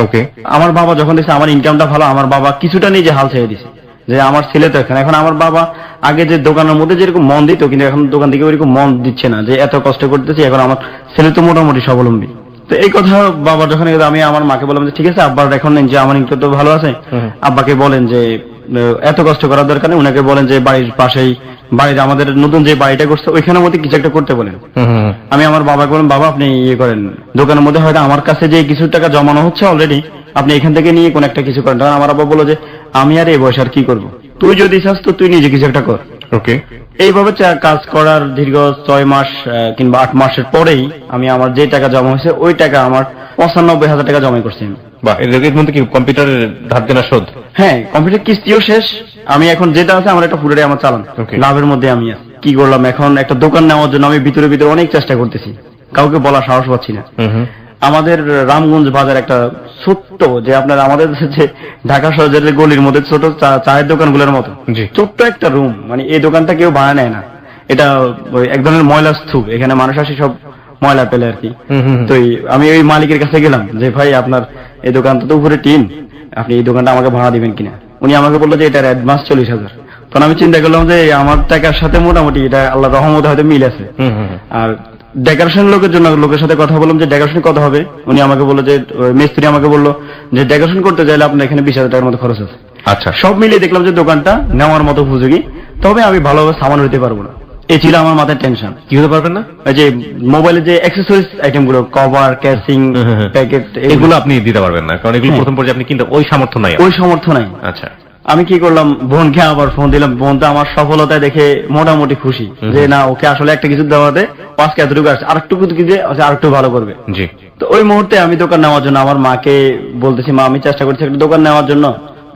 ওকে। আমার বাবা যখন দেখছে আমার ইনকামটা ভালো, আমার বাবা কিছুটা নিজে হাল ছেড়ে দিছে, যে আমার ছেলে তো এখন আমার বাবা আগে যে দোকানের মধ্যে যেরকম মন দিত, কিন্তু এখন দোকান থেকে ওইরকম মন দিচ্ছে না, যে এত কষ্ট করতেছি, এখন আমার ছেলে তো মোটামুটি স্বাবলম্বী। তো এই কথা বাবা যখন, আমি আমার মাকে বললাম যে ঠিক আছে আব্বার এখন যে আমার ইনকাম তো ভালো আছে, আব্বাকে বলেন যে এত কষ্ট করার দরকার নেই, উনাকে বলেন যে বাড়ির পাশেই, বাড়ির আমাদের নতুন যে বাড়িটা করছে ওইখানের মধ্যে কিছু একটা করতে বলেন। আমি আমার বাবাকে বললাম, বাবা আপনি ইয়ে করেন, দোকানের মধ্যে হয়তো আমার কাছে যে কিছু টাকা জমানো হচ্ছে অলরেডি, আপনি এখান থেকে নিয়ে কোন একটা কিছু করেন। আমার আব্বা বললো যে আমি আর এই বয়স আর কি করবো, তুই যদি চাস তো তুই নিজে কিছু একটা কর। ওকে। এইভাবে কাজ করার দীর্ঘ 6 মাস কিংবা 8 মাসের পরেই আমি আমার যে টাকা জমা হয়েছে ওই টাকা আমার 95,000 টাকা জমা করছি। এর মধ্যে কি কম্পিউটারের ধার দেনা শোধ? হ্যাঁ, কম্পিউটার কিস্তিও শেষ। আমি এখন যেটা আছে আমার একটা পুরোটাই আমার চালান, লাভের মধ্যে আমি কি করলাম, এখন একটা দোকান নেওয়ার জন্য আমি ভিতরে অনেক চেষ্টা করতেছি, কাউকে বলা সাহস পাচ্ছি না। আমাদের রামগঞ্জ বাজার একটা ছোট্ট, যে আপনার আমাদের যে ঢাকা শহরের গলির মধ্যে ছোট চায়ের দোকানগুলোর মতো ছোট্ট একটা রুম, মানে এই দোকানটা কেউ ভাড়া নেয় না, এটা এক ধরনের ময়লা স্তূপ, এখানে মানুষ আসে সব ময়লা পেলে আর কি। তো আমি ওই মালিকের কাছে গেলাম যে ভাই আপনার এই দোকানটা তো উপরে টিন, আপনি এই দোকানটা আমাকে ভাড়া দিবেন কিনা। উনি আমাকে বললো যে এটার অ্যাডভান্স 40,000। তখন আমি চিন্তা করলাম যে আমার টাকার সাথে মোটামুটি এটা আল্লাহ রহমতে হয়তো মিল আছে। আর ডেকোরেশন লোকের সাথে কথা বললাম যে ডেকোরেশন কত হবে। উনি আমাকে বললো যে মিস্ত্রি আমাকে বললো যে ডেকোরেশন করতে চাইলে আপনার এখানে 20,000 টাকার মতো খরচ আছে। আচ্ছা, সব মিলিয়ে দেখলাম যে দোকানটা নেওয়ার মতো উপযোগী, তবে আমি ভালোভাবে সামান হইতে পারবো না, এই ছিল আমার মাথায় টেনশন। কি হতে পারবেন না? ওই যে মোবাইলের যে অ্যাক্সেসরিজ আইটেম গুলো, কভার, ক্যাসিং, প্যাকেট, এগুলো আপনি দিতে পারবেন না, কারণ এগুলো হ্যাঁ। প্রথম পর্যায়ে আপনি কিনতে ওই সামর্থ্য নাই। ওই সামর্থ্য নাই। আচ্ছা, আমি কি করলাম, বোনকে আবার ফোন দিলাম। বোন তো আমার সফলতায় দেখে মোটামুটি খুশি যে না, ওকে আসলে একটা কিছু দেওয়াতে আজকে এতটুকু আসছে, আরেকটুকু দিয়ে আরেকটু ভালো করবে। জি। তো ওই মুহূর্তে আমি দোকান নেওয়ার জন্য আমার মাকে বলতেছি, মা আমি চেষ্টা করছি একটা দোকান নেওয়ার জন্য।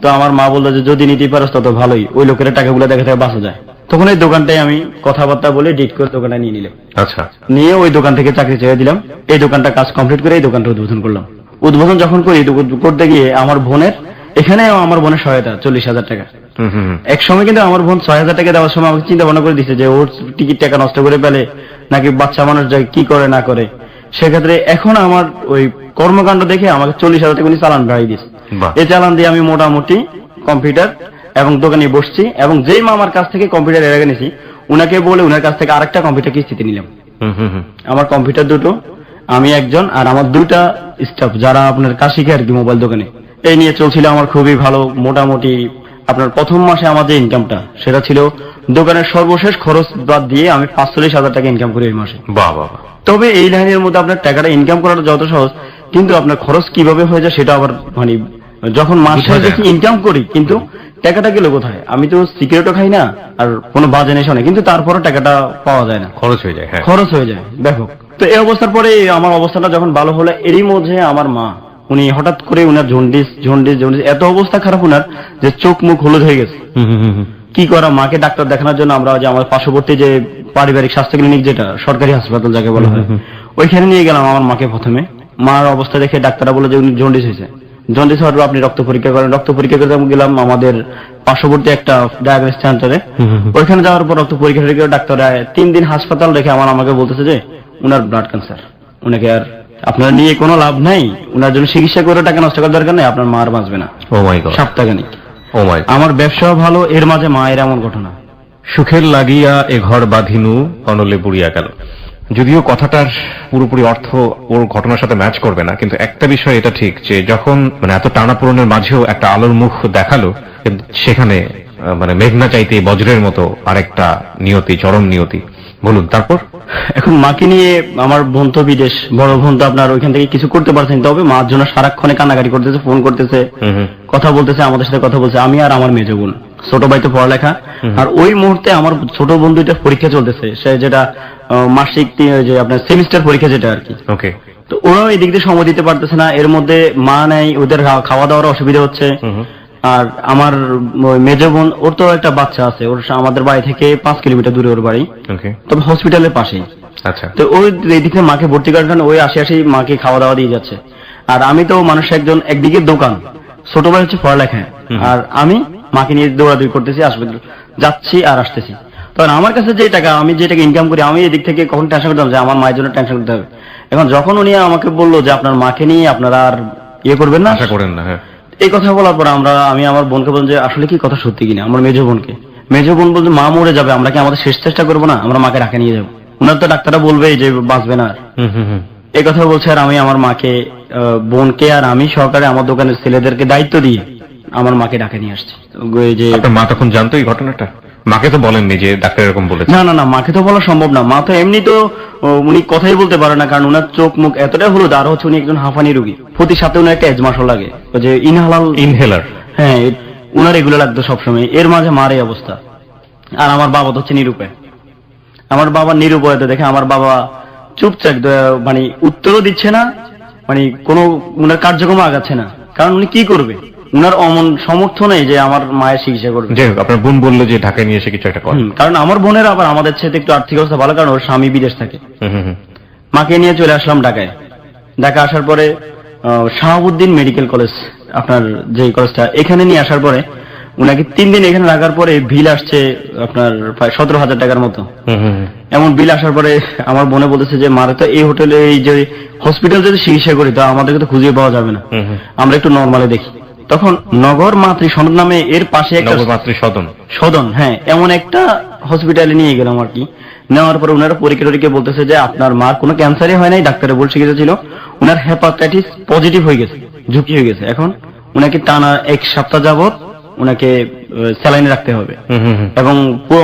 তো আমার মা বললো যে যদি নিতে পারো তত ভালোই, ওই লোকের টাকাগুলো দেখা থেকে বাঁচা যায়। তখন এই দোকানটাই আমি কথাবার্তা বলে ডিট করে দোকানটা নিয়ে নিলাম। আচ্ছা, নিয়ে ওই দোকান থেকে চাকরি ছেড়ে দিলাম। এই দোকানটা কাজ কমপ্লিট করে এই দোকানটা উদ্বোধন করলাম। উদ্বোধন যখন করি, করতে গিয়ে আমার বোনের, এখানেও আমার বোনের সহায়তা 40,000 টাকা। এক সময় কিন্তু আমার বোন 6,000 টাকা দেওয়ার সময় আমাকে চিন্তা ভাবনা করে দিচ্ছে যে ওর টিকিট টাকা নষ্ট করে ফেলে নাকি বাচ্চা মানুষ যায় কি করে না করে। সেক্ষেত্রে এখন আমার ওই কর্মকাণ্ড দেখে আমাকে 40,000 টাকা উনি চালান বাড়িয়ে দিচ্ছে। বাহ। এই চালান দিয়ে আমি মোটামুটি কম্পিউটার এবং দোকানে বসছি, এবং যেই মা আমার কাছ থেকে কম্পিউটার এর আগে নিয়েছি উনাকে বলে উনার কাছ থেকে আরেকটা কম্পিউটার কিস্তিতে নিলাম। আমার কম্পিউটার দুটো, আমি একজন, আর আমার দুইটা স্টাফ যারা আপনার কাজ শিখে আর কি মোবাইল দোকানে। এই নিয়ে চলছিল আমার খুবই ভালো। মোটামুটি আপনার প্রথম মাসে আমার যে ইনকামটা সেটা ছিল দোকানের সর্বশেষ খরচ বাদ দিয়ে আমি 45,000 টাকা ইনকাম করি এই মাসে। বাহ বাহ। তবে এই লাইনের মধ্যে আপনার টাকাটা ইনকাম করাটা যত সহজ, কিন্তু আপনার খরচ কিভাবে হয়ে যায় সেটা আবার মানে যখন মাসে দেখি ইনকাম করি কিন্তু টাকাটা গেল কোথায়। আমি তো সিগারেটও খাই না আর কোনো বাজে নেশা নেই, কিন্তু তারপরে টাকাটা পাওয়া যায় না, খরচ হয়ে যায়। হ্যাঁ, খরচ হয়ে যায় ব্যাপক। তো এই অবস্থার পরে আমার অবস্থাটা যখন ভালো হলো, এরই মধ্যে আমার মা উনি হঠাৎ করে উনার জন্ডিস এত অবস্থা খারাপ উনার যে চোখ মুখ হলুদ হয়ে গেছে। কি করা, মাকে ডাক্তার দেখানোর জন্য আমরা যে আমার পার্শ্ববর্তী যে পারিবারিক স্বাস্থ্য ক্লিনিক, যেটা সরকারি হাসপাতাল যাকে বলা হয়, ওইখানে নিয়ে গেলাম আমার মাকে। প্রথমে মার অবস্থা দেখে ডাক্তাররা বলে যে উনি জন্ডিস হয়েছে। জন্ডিস হওয়ার পর আপনি রক্ত পরীক্ষা করেন। রক্ত পরীক্ষা করতে গেলাম আমাদের পার্শ্ববর্তী একটা ডায়াগনস্টিক সেন্টারে। ওইখানে যাওয়ার পর রক্ত পরীক্ষা করে ডাক্তাররা 3 দিন হাসপাতাল রেখে আমাকে বলতেছে যে উনার ব্লাড ক্যান্সার, উনাকে আর আপনার নিয়ে কোনো লাভ নাই, উনার জন্য চিকিৎসা করে টাকা নষ্ট করার দরকার নেই, আপনার মা আর বাঁচবে না। ও মাই গড। সপ্তাহখানিক। ও মাই। আমার ব্যবসাও ভালো, এর মাঝে মায়ের এমন ঘটনা। সুখের লাগিয়া এ ঘর বাঁধিনু অনলে বুড়িয়া গেল। যদিও কথাটার পুরোপুরি অর্থ ওর ঘটনার সাথে ম্যাচ করবে না, কিন্তু একটা বিষয় এটা ঠিক যে যখন মানে এত টানাপোড়েনের মাঝেও একটা আলোর মুখ দেখালো, কিন্তু সেখানে মানে মেঘনা চাইতে বজ্রের মতো আরেকটা নিয়তি, চরম নিয়তি। বলুন তারপর। এখন মাকে নিয়ে, আমার বোন তো বিদেশ, বড় বোন তো আপনার ওইখান থেকে কিছু করতে পারছেন, তবে মার জন্য সারাক্ষণে কান্নাকাটি করতেছে, ফোন করতেছে, কথা বলতেছে, আমাদের সাথে কথা বলছে। আমি আর আমার মেজো বোন, ছোট ভাই তো পড়ালেখা, আর ওই মুহূর্তে আমার ছোট বোন দুইটা পরীক্ষা চলতেছে, সে যেটা মাসিক যে আপনার সেমিস্টার পরীক্ষা যেটা আর কি। ওকে। তো ওরাও এই দিক দিয়ে সময় দিতে পারতেছে না, এর মধ্যে মা নেই, ওদের খাওয়া দাওয়ার অসুবিধা হচ্ছে। আর আমার মেজো বোন, ওর তো একটা বাচ্চা আছে, ওর আমাদের বাড়ি থেকে 5 কিলোমিটার দূরে ওর বাড়ি, তবে হসপিটালের পাশেই। আচ্ছা। তো ওই এদিকে মাকে ভর্তি করার জন্য ওই আসি মাকে খাওয়া দাওয়া দিয়ে যাচ্ছে। আর আমি তো মানুষ একদিকে দোকান, ছোট ভাই হচ্ছে পড়ালেখা, আর আমি মাকে নিয়ে দৌড়াদৌড়ি করতেছি, হাসপাতাল যাচ্ছি আর আসতেছি। তখন আমার কাছে যে টাকা, আমি যে টাকা ইনকাম করি, আমি এদিক থেকে কখন টেনশন করতাম যে আমার মায়ের জন্য টেনশন করতে হবে। এখন যখন উনি আমাকে বললো যে আপনার মাকে নিয়ে আপনারা আর ইয়ে করবেন না, আশা করেন না, হ্যাঁ, এই কথা বলার পর আমি আমার বোনকে বললাম যে আসলে কি কথা সত্যি কিনা। আমার মেজো বোন বলছে মা মরে যাবে, আমরা কি আমাদের শেষ চেষ্টা করবো না, আমরা মাকে রাখে নিয়ে যাবো, ওনার তো ডাক্তাররা বলবে যে বাঁচবে না। এই কথা বলছে, আর আমি আমার মাকে, বোনকে আর আমি সহকারে আমার দোকানের ছেলেদেরকে দায়িত্ব দিয়ে আমার মাকে ডাকে নিয়ে আসছি। যে আপনার মা তখন জানতো এই ঘটনাটা? মাকে তো বলেননি যে ডাক্তার এরকম বলেছে? না, মাকে তো বলা সম্ভব না। মা তো এমনি তো উনি কথাই বলতে পারে না, কারণ উনার চোখ মুখ এতটাই হলুদ, আর হচ্ছে উনি একজন হাঁফানি রোগী, প্রতি সাথে উনার একটা এজমাসও লাগে, যে ইনহেলার, হ্যাঁ উনার এগুলো লাগতো সবসময়। এর মাঝে মার এই অবস্থা। আর আমার বাবা তো হচ্ছে নিরুপায়। আমার বাবা নিরুপায়তা দেখে আমার বাবা চুপচাপ, মানে উত্তরও দিচ্ছে না, মানে কোনো উনার কার্যক্রম আগাচ্ছে না, কারণ উনি কি করবে, উনার অমন সমর্থ নেই যে আমার মায়ের চিকিৎসা করবে। যাই হোক, আপনার বোন বললো যে ঢাকায় নিয়ে এসে কিছু একটা করে। কারণ আমার বোনের আবার আমাদের সাথে একটু আর্থিক অবস্থা ভালো, কারণ ওর স্বামী বিদেশ থাকে। মাকে নিয়ে চলে আসলাম ঢাকায়। ঢাকা আসার পরে শাহাবুদ্দিন মেডিকেল কলেজ, আপনার যে কলেজটা, এখানে নিয়ে আসার পরে উনাকে 3 দিন এখানে রাখার পরে বিল আসছে আপনার প্রায় 17,000 টাকার মতো। এমন বিল আসার পরে আমার বোনে বলতেছে যে মারে তো এই হোটেলে এই যে হসপিটাল যদি চিকিৎসা করি তো আমাদেরকে তো খুঁজে পাওয়া যাবে না, আমরা একটু নর্মালে দেখি। তখন নগর মাতৃ সদন নামে এর পাশে একটা সদন, হ্যাঁ, এমন একটা হসপিটালে নিয়ে গেলাম আর কি। নেওয়ার পরে ওনারা পরীক্ষা বলতেছে যে আপনার মার কোনো ক্যান্সারই হয় নাই, ডাক্তারের ভুল চিকিৎসা ছিল, ওনার হেপাটাইটিস পজিটিভ হয়ে গেছে, ঝুঁকি হয়ে গেছে। এখন ওনাকে টানা 1 সপ্তাহ যাবত ওনাকে স্যালাইনে রাখতে হবে এবং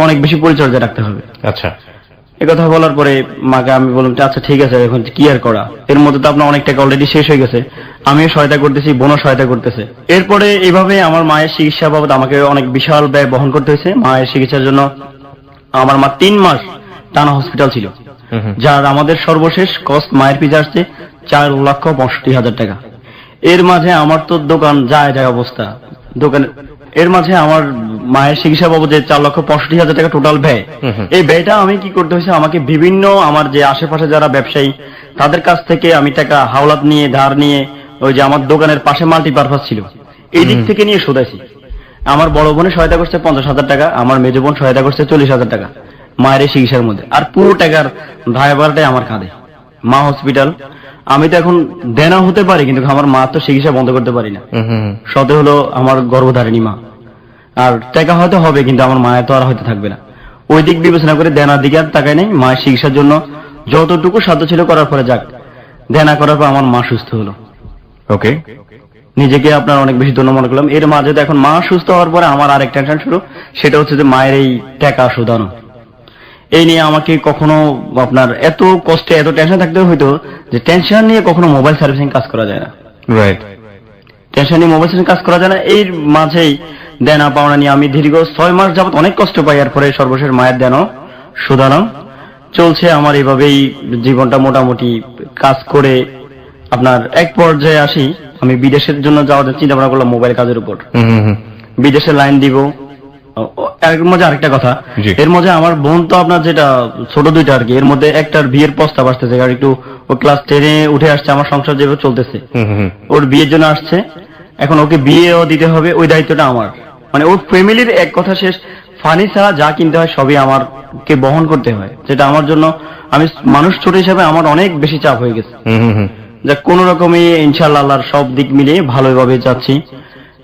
অনেক বেশি পরিচর্যা রাখতে হবে। আচ্ছা, এই কথা বলার পরে মাকে আমি বললাম আচ্ছা ঠিক আছে, এখন কি আর করা, এর মধ্যে তো আপনার অনেক টাকা অলরেডি শেষ হয়ে গেছে, আমিও সহায়তা করতেছি, বোনও সহায়তা করতেছে। এরপরে এইভাবে আমার মায়ের চিকিৎসা বাবদ আমাকে অনেক বিশাল ব্যয় বহন করতে হয়েছে। মায়ের চিকিৎসার জন্য আমার মা 3 মাস টানা হসপিটাল ছিল, যার আমাদের সর্বশেষ কস্ট মায়ের পিছু আসছে 4,65,000 টাকা। এর মাঝে আমার তো দোকান যায় অবস্থা, দোকানে এর মাঝে আমার মায়ের চিকিৎসা বাবদ যে 4,65,000 টাকা টোটাল ব্যয়, এই ব্যয়টা আমি কি করতে হয়েছে, আমাকে বিভিন্ন আমার যে আশেপাশে যারা ব্যবসায়ী তাদের কাছ থেকে আমি টাকা হাওলাত নিয়ে ধার নিয়ে, ওই যে আমার দোকানের পাশে মাল্টিপারপাস ছিল এই দিক থেকে নিয়ে শোধাইছি। আমার বড় বোনের সহায়তা করছে 50,000 টাকা, আমার মেজ বোন সহায়তা করছে 40,000 টাকা মায়ের এই চিকিৎসার মধ্যে, আর পুরো টাকার দায়ভারটাই আমার কাঁধে। মা হসপিটাল, আমি তো এখন দেনা হতে পারি কিন্তু আমার মা তো চিকিৎসা বন্ধ করতে পারি না। সতে হলো আমার গর্ভধারিণী মা, আর টাকা হয়তো হবে কিন্তু আমার মায়ের তো আর হয়তো থাকবে না। ওই দিক বিবেচনা করে দেনার দিকে আর তাকাই নাই, মায়ের চিকিৎসার জন্য যতটুকু সাধ্য ছিল করার পরে যাক, দেনা করার পর আমার মা সুস্থ হলো। ওকে, নিজেকে আপনার অনেক বেশি ধন্য মনে করলাম। এর মাঝে তো এখন মা সুস্থ হওয়ার পরে আমার আরেক টেনশন শুরু, সেটা হচ্ছে যে মায়ের এই টাকা শোধানো। এই নিয়ে আমাকে কখনো আপনার এত কষ্টে এত টেনশন থাকতে হইতো যে টেনশন নিয়ে কখনো মোবাইল সার্ভিসিং কাজ করা যায় না। রাইট, টেনশন নিয়ে মোবাইল সার্ভিসিং কাজ করা যায় না। এর মাঝেই দেনা পাওনা নিয়ে আমি দীর্ঘ 6 মাস যাবত অনেক কষ্ট পাই। এরপরে সর্বশেষ মায়ের দেনা শোধানো চলছে আমার, এইভাবেই জীবনটা মোটামুটি কাজ করে আপনার এক পর্যায়ে আসি। আমি বিদেশের জন্য যাওয়ার চিন্তা ভাবনা করলাম মোবাইল কাজের উপর, বিদেশে লাইন দিব। এর মধ্যে আরেকটা কথা, এর মধ্যে আমার বোন তো আপনার যেটা ছোট দুইটা আর কি, এর মধ্যে একটার বিয়ের প্রস্তাব আসতেছে, কারণ একটু ও ক্লাস 10-এ উঠে আসছে, আমার সংসার যেভাবে চলতেছে ওর বিয়ের জন্য আসছে, এখন ওকে বিয়েও দিতে হবে, ওই দায়িত্বটা আমার। মানে ওর ফ্যামিলির এক কথা শেষ, ফার্নিচার যা কিনতে হয় সবই আমারকে বহন করতে হয়, যেটা আমার জন্য আমি মানুষ ছোট হিসাবে আমার অনেক বেশি চাপ হয়ে গেছে। যা কোন রকমই ইনশাআল্লাহ আল্লাহর সব দিক মিলিয়ে ভালোভাবে যাচ্ছি।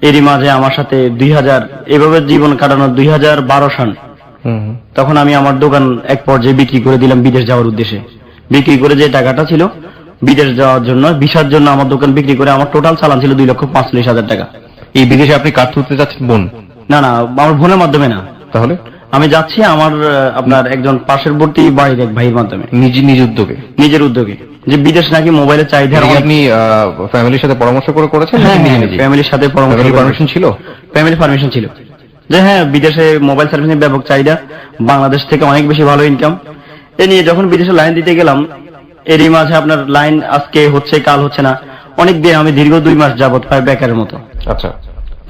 এরই মাঝে আমার সাথে 2000 এভাবে জীবন কাটানো 2012 সাল, তখন আমি আমার দোকান এক পর্যায়ে বিক্রি করে দিলাম বিদেশ যাওয়ার উদ্দেশ্যে। বিক্রি করে যে টাকাটা ছিল বিদেশ যাওয়ার জন্য, ভিসার জন্য আমার দোকান বিক্রি করে আমার টোটাল চালান ছিল 2,45,000 টাকা। এই বিদেশে আপনি কাজ করতে যাচ্ছেন বোন? না না, আমার বোনের মাধ্যমে না। তাহলে আমি যাচ্ছি আমার আপনার একজন পার্শ্ববর্তী বাড়ির এক ভাইয়ের মাধ্যমে, নিজের উদ্যোগে, যে বিদেশ নাকি মোবাইলের চাহিদা। আপনি ফ্যামিলির সাথে পরামর্শ করে করেছেন? ফ্যামিলির সাথে পারমিশন ছিল? ফ্যামিলি পারমিশন ছিল যে হ্যাঁ, বিদেশে মোবাইল সার্ভিসিং ব্যাপক চাহিদা, বাংলাদেশ থেকে অনেক বেশি ভালো ইনকাম। এ নিয়ে যখন বিদেশে লাইন দিতে গেলাম, এরই মাঝে আপনার লাইন আজকে হচ্ছে কাল হচ্ছে না, অনেক দিন আমি দীর্ঘ 2 মাস যাবত প্রায় বেকারের মতো। আচ্ছা,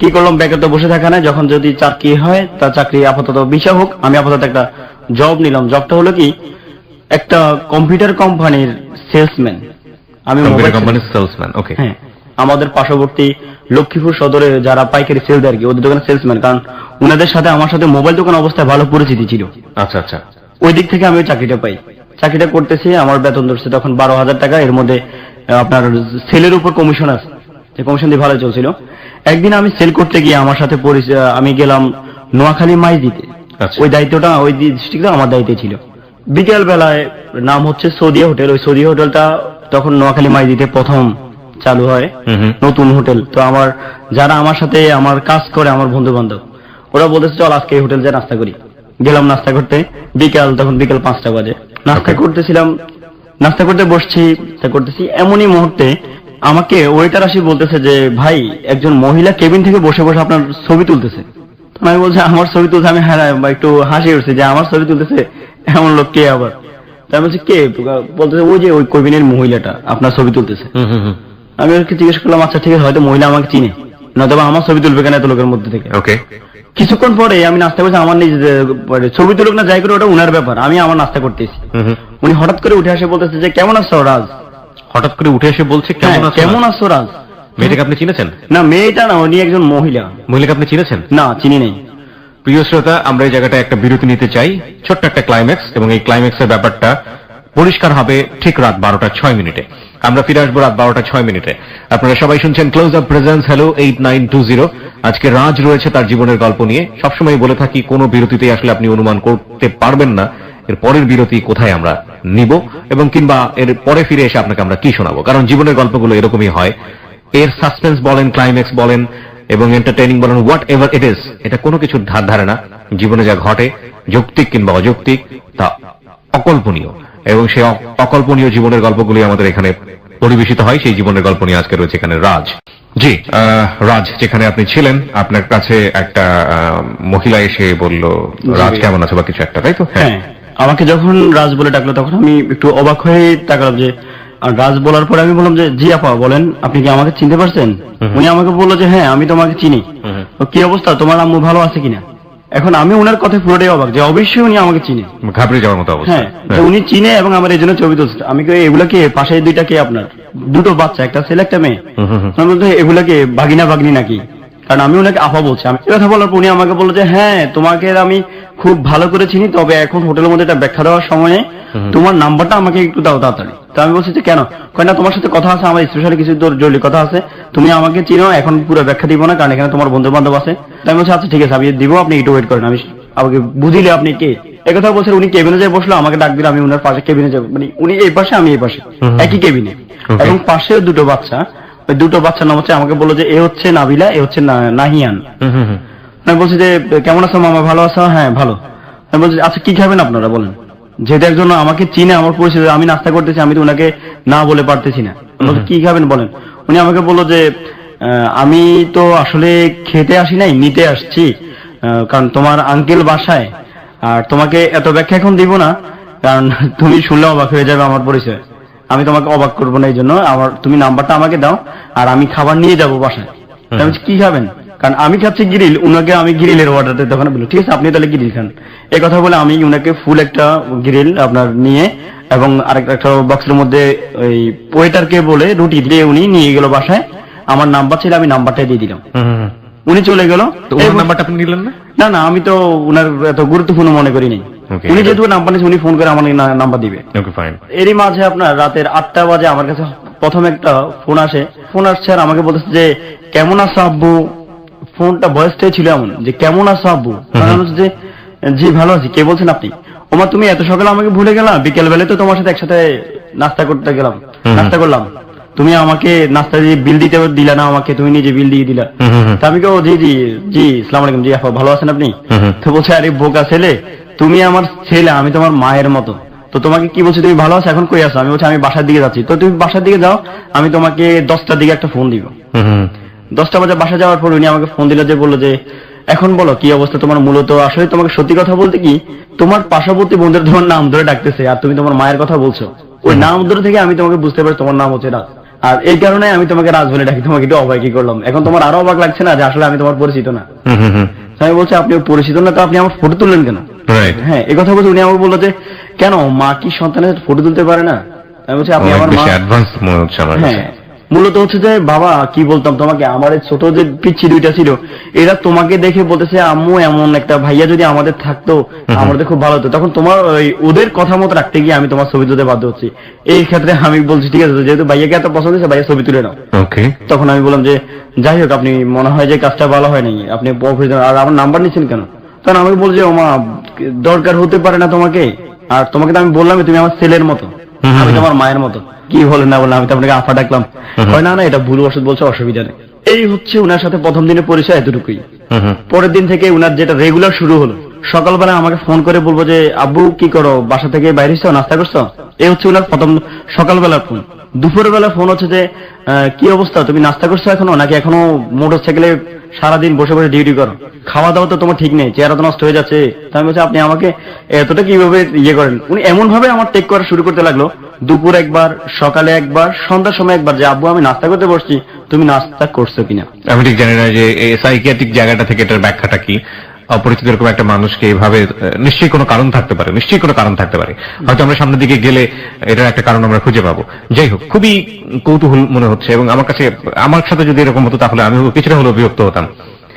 কি করলাম, বেকার তো বসে থাকা না, যখন যদি চাকরি হয় তা চাকরি আপাতত ভিসা হোক, আমি আপাতত একটা জব নিলাম। জবটা হলো কি, একটা কম্পিউটার কোম্পানির সেলসম্যান। আমি মোবাইল কোম্পানির সেলসম্যান। ওকে, হ্যাঁ, আমাদের পার্শ্ববর্তী লক্ষ্মীপুর সদরে যারা পাইকারি সেল দেয় আর কি, ওদের দোকানে সেলসম্যান, কারণ ওনাদের সাথে আমার সাথে মোবাইল দোকান অবস্থায় ভালো পরিচিতি ছিল। আচ্ছা আচ্ছা, ওই দিক থেকে আমি চাকরিটা পাই। চাকরিটা করতেছি, আমার বেতন ধরছে তখন 12,000 টাকা। এর মধ্যে আপনার সেলের উপর কমিশন আছে, যে কমিশন দিয়ে ভালো চলছিল। একদিন আমি সেল করতে গিয়ে আমার সাথে আমি গেলাম নোয়াখালী মাইজ দিতে। ওই দায়িত্বটা ওই ডিস্ট্রিক্টে আমার দায়িত্বে ছিল। বিকেল বেলায় নাম হচ্ছে সৌদিয়া হোটেল, ওই সৌদিয়া হোটেলটা তখন নোয়াখালী মাইজ দিতে প্রথম চালু হয়, নতুন হোটেল। তো আমার যারা আমার সাথে আমার কাজ করে, আমার বন্ধু বান্ধব, ওরা বলতেছে চল আজকে এই হোটেল যে নাস্তা করি। গেলাম নাস্তা করতে, তখন বিকেল 5টা বাজে। নাস্তা করতেছিলাম, নাস্তা করতে বসছি, করতেছি, এমনই মুহূর্তে আমাকে ওয়েটার আসি বলতেছে যে ভাই, একজন মহিলা কেবিন থেকে বসে বসে আপনার ছবি তুলতেছে। আমি বলছি আমার ছবি তুলছে? আমি হ্যাঁ একটু হাসি উঠছে যে আমার ছবি তুলতেছে, এমন লোক কে আবার? তাই বলছি কে? বলতেছে ওই যে ওই কেবিনের মহিলাটা আপনার ছবি তুলতেছে। আমি ওকে জিজ্ঞেস করলাম আচ্ছা ঠিক আছে, হয়তো মহিলা আমাকে চিনে, নয়তো আমার ছবি তুলবে কেন এত লোকের মধ্যে থেকে। ওকে, কিছুক্ষণ পরে আমি নাস্তা করছি, আমার নিজে ছবি তুলুক না যাই করে ওটা উনার ব্যাপার, আমি আমার নাস্তা করতেছি। উনি হঠাৎ করে উঠে আসে বলতেছে যে কেমন আছো রাজ? হঠাৎ করে উঠে এসে বলছে কেমন আছো রাজ? মেয়েটাকে আপনি চিনেছেন? না, মেয়েটা না, উনি একজন মহিলা। মহিলাকে আপনি চিনেছেন? না, চিনি নেই। প্রিয় শ্রোতা, আমরা এই জায়গাটা একটা বিরতি নিতে চাই, ছোট্ট একটা ক্লাইম্যাক্স, এবং এই ক্লাইম্যাক্সের ব্যাপারটা পরিষ্কার হবে ঠিক রাত 12:06। আমরা ফিরে আসবো রাত 12:06। আপনারা সবাই শুনছেন ক্লোজ আপ প্রেজেন্স হ্যালো 8920। আজকে রাজ রয়েছে তার জীবনের গল্প নিয়ে। সবসময় বলে থাকি, কোনো বিরতিতেই আসলে আপনি অনুমান করতে পারবেন না এর পরের বিরতি কোথায় আমরা নিব, এবং কিংবা এর পরে ফিরে এসে আপনাকে আমরা কি শোনাবো, কারণ জীবনের গল্পগুলো এরকমই হয়। এর সাসপেন্স বলেন, ক্লাইম্যাক্স বলেন, এবং এন্টারটেইনিং বলেন, হোয়াট এভার ইট ইজ, এটা কোনো কিছুর ধার ধারে না। জীবনে যা ঘটে, যৌক্তিক কিংবা অযৌক্তিক, তা অকল্পনীয়, এবং সেই অকল্পনীয় জীবনের গল্পগুলি আমাদের এখানে পরিবেশিত হয়। সেই জীবনের গল্প নিয়ে আজকে রয়েছে এখানে রাজ। জি, রাজ, যেখানে আপনি ছিলেন, আপনার কাছে একটা মহিলা এসে বলল রাজ কেমন আছে বা কিছু একটা, তাই তো? হ্যাঁ, আমাকে যখন রাজ বলে ডাকলো তখন আমি একটু অবাক হয়ে তাকালাম যে, আর রাজ বলার পরে আমি বললাম যে, জি আপা বলেন, আপনি কি আমাকে চিনতে পারছেন? উনি আমাকে বললো যে, হ্যাঁ আমি তোমাকে চিনি। তো কি অবস্থা, তোমার আম্মু ভালো আছে কিনা? এখন আমি ওনার কথায় পুরোটাই অবাক যে অবশ্যই উনি আমাকে চিনে। ঘাবড়ে যাওয়ার মতো অবস্থা। হ্যাঁ, উনি চিনে এবং আমার এই জন্য ছবি তুলছে। আমি এগুলা কি পাশে দুইটা কে আপনার দুটো বাচ্চা, একটা ছেলে একটা মেয়ে, আমি বলতে এগুলা কি ভাগিনা ভাগ্নি নাকি? কারণ আমি ওনাকে আপা বলছি। আমি কথা বলার পর উনি আমাকে বললো যে, হ্যাঁ তোমাকে আমি খুব ভালো করে চিনি, তবে এখন হোটেলের মধ্যে একটা ব্যাখ্যা দেওয়ার সময় তোমার নাম্বারটা আমাকে একটু দাও তাড়াতাড়ি। তো আমি বলছি যে কেন? কয় না, তোমার সাথে কথা আছে, আমার স্পেশালি কিছু জরুরি কথা আছে, তুমি আমাকে চিনো, এখন পুরো ব্যাখ্যা দিব না, কারণ এখানে তোমার বন্ধু বান্ধব আছে। তো আমি বলছি আচ্ছা ঠিক আছে, আমি দিব, আপনি একটু ওয়েট করেন, আমি আমাকে বুঝিলে আপনি কে। একথা বলছেন। উনি কেবিনে যাই বসলো, আমাকে ডাক দিল, আমি উনার পাশে কেবিনে যাবো, মানে উনি এই পাশে আমি এই পাশে, একই কেবিনে, এবং পাশে দুটো বাচ্চা। ওই দুটো বাচ্চার নাম হচ্ছে, আমাকে বললো যে এ হচ্ছে নাবিলা, এ হচ্ছে নাহিয়ান। আমি বলছি যে কেমন আছো মামা, ভালো আছো? হ্যাঁ ভালো। আমি বলছি আচ্ছা কি খাবেন আপনারা বলেন, যেহেতু একজন আমাকে চিনে, আমার পরিচিত, আমি নাস্তা করতেছি, আমি তো ওনাকে না বলে পারতেছি না। কি খাবেন বলেন। উনি আমাকে বললো যে আমি তো আসলে খেতে আসি নাই, নিতে আসছি, কারণ তোমার আঙ্কেল বাসায়, আর তোমাকে এত ব্যাখ্যা এখন দিব না, কারণ তুমি শুনলে অবাক হয়ে যাবে আমার পরিচয়। আমি তোমাকে অবাক করবো না, এই জন্য তুমি নাম্বারটা আমাকে দাও, আর আমি খাবার নিয়ে যাবো বাসায়। আমি কি খাবেন? কারণ আমি খাচ্ছি গ্রিল, উনাকে আমি গ্রিলের অর্ডার দিতে, তখন বললো ঠিক আছে আপনি তাহলে গ্রিল খান। এই কথা বলে আমি উনাকে ফুল একটা গ্রিল আপনার নিয়ে, এবং আরেকটা বক্সের মধ্যে ওই ওয়েটারকে বলে রুটি দিয়ে উনি নিয়ে গেল বাসায়। আমার নাম্বার ছিল, আমি নাম্বারটাই দিয়ে দিলাম, উনি চলে গেল। নাম্বারটা আপনি নিলেন না? না না, আমি তো উনার এত গুরুত্বপূর্ণ মনে করি নাই। উনি যেহেতু নাম্বার নিয়েছে, উনি ফোন করে আমার নাম্বার দিবে। এরই মাঝে আপনার রাতের 8টা বাজে আমার কাছে প্রথম একটা ফোন আসে। ফোন আসছে আর আমাকে বলতেছে যে কেমন আছো আব্বু। ফোনটা ভয়েসটাই ছিল এমন যে কেমন আছো আব্বু। যে জি ভালো আছি। কে বলছেন আপনি? ওমা তুমি এত সকালে আমাকে ভুলে গেলাম, বিকেল বেলায় তো তোমার সাথে একসাথে নাস্তা করতে গেলাম, নাস্তা করলাম, তুমি আমাকে নাস্তা দিয়ে বিল দিতে দিলা না আমাকে, তুমি নিজে বিল দিয়ে দিলা। তা আমি কেউ জি জি জি আসসালামু আলাইকুম, জি আপা ভালো আছেন আপনি? তো বলছে আরে বোকা ছেলে, তুমি আমার ছেলে, আমি তোমার মায়ের মতো, তো তোমাকে কি বলছি তুমি ভালো আছো, এখন কই আছো? আমি বলছি আমি বাসার দিকে যাচ্ছি। তো তুমি বাসার দিকে যাও, আমি তোমাকে 10টার দিকে একটা ফোন দিব। 10টা বাজে বাসা যাওয়ার পর উনি আমাকে ফোন দিল, যে বললো যে এখন বলো কি অবস্থা তোমার। মূলত আসলে তোমাকে সত্যি কথা বলতে কি, তোমার পার্শ্ববর্তী বন্ধুরা তোমার নাম ধরে ডাকতেছে, আর তুমি তোমার মায়ের কথা বলছো। ওই নাম ধরে থেকে আমি তোমাকে বুঝতে পারি তোমার নাম হচ্ছে রাজ, আর এই কারণে আমি তোমাকে রাজ বলে ডাকি। তোমাকে একটু অবাক করলাম, এখন তোমার আরো অবাক লাগছে না যে আসলে আমি তোমার পরিচিত না? আমি বলছি আপনি পরিচিত না, তো আপনি আমার ফটো তুললেন কেন? হ্যাঁ, এই কথা বলছে। উনি আমাকে বললো যে কেন মা কি সন্তানের ফটো তুলতে পারে না? আমি বলছি আপনি আমার মা। হ্যাঁ, মূলত হচ্ছে যে বাবা কি বলতাম তোমাকে, আমার ছোট যে পিচ্ছি দুইটা ছিল, এরা তোমাকে দেখে বলতেছে আম্মু এমন একটা ভাইয়া যদি আমাদের থাকতো আমাদের খুব ভালো হতো। তখন তোমার ওদের কথা মতো রাখতে গিয়ে আমি তোমার ছবি তুলতে বাধ্য হচ্ছি। এই ক্ষেত্রে আমি বলছি ঠিক আছে, যেহেতু ভাইয়াকে এত পছন্দ হয়েছে, ভাইয়া ছবি তুলে নাও। তখন আমি বললাম যে যাই হোক, আপনি মনে হয় যে কাজটা ভালো হয় নাই, আপনি আর আমার নাম্বার নিচ্ছেন কেন? তখন আমাকে বলছে ও মা দরকার হতে পারে না তোমাকে, আর তোমাকে তো আমি বললাম তুমি আমার ছেলের মতো, আমি তোমার মায়ের মতো। কি বলেন না বললাম, আমি তো আপনাকে আফা ডাকলাম। হয় না না, এটা ভুল ওষুধ বলছে, অসুবিধা নেই। এই হচ্ছে উনার সাথে প্রথম দিনের পরিচয়, এতটুকুই। পরের দিন থেকে উনার যেটা রেগুলার শুরু হলো, সকালবেলা আমাকে ফোন করে বলবো যে আব্বু কি করো, বাসা থেকে বাইরে এসছো, নাস্তা করছো? এই হচ্ছে উনার প্রথম সকালবেলার ফোন। দুপুরের বেলা ফোন হচ্ছে যে কি অবস্থা, তুমি নাস্তা করছো এখনো, নাকি এখনো মোটর সাইকেলে সারাদিন বসে বসে ডিউটি করো? খাওয়া দাওয়া তো তোমার ঠিক নেই, চেহারা তো নষ্ট হয়ে যাচ্ছে। আমি বলছি আপনি আমাকে এতটা কিভাবে ইয়ে করেন? উনি এমন ভাবে আমার টেক করা শুরু করতে লাগলো, দুপুর একবার, সকালে একবার, সন্ধ্যার সময় একবার, যে আব্বু আমি নাস্তা করতে বসছি, তুমি নাস্তা করছো কিনা। আমি ঠিক জানি না যে সাইকিয়াট্রিক জায়গাটা থেকে এটার ব্যাখ্যাটা কি। অপরিচিত এরকম একটা মানুষকে এইভাবে নিশ্চয়ই কোনো কারণ থাকতে পারে, নিশ্চয়ই কোনো কারণ থাকতে পারে, হয়তো আমরা সামনের দিকে গেলে এটার একটা কারণ আমরা খুঁজে পাবো। যাই হোক, খুবই কৌতূহল মনে হচ্ছে, এবং আমার কাছে আমার সাথে যদি এরকম হতো তাহলে আমি কিছুটা হলেও বিরক্ত হতাম,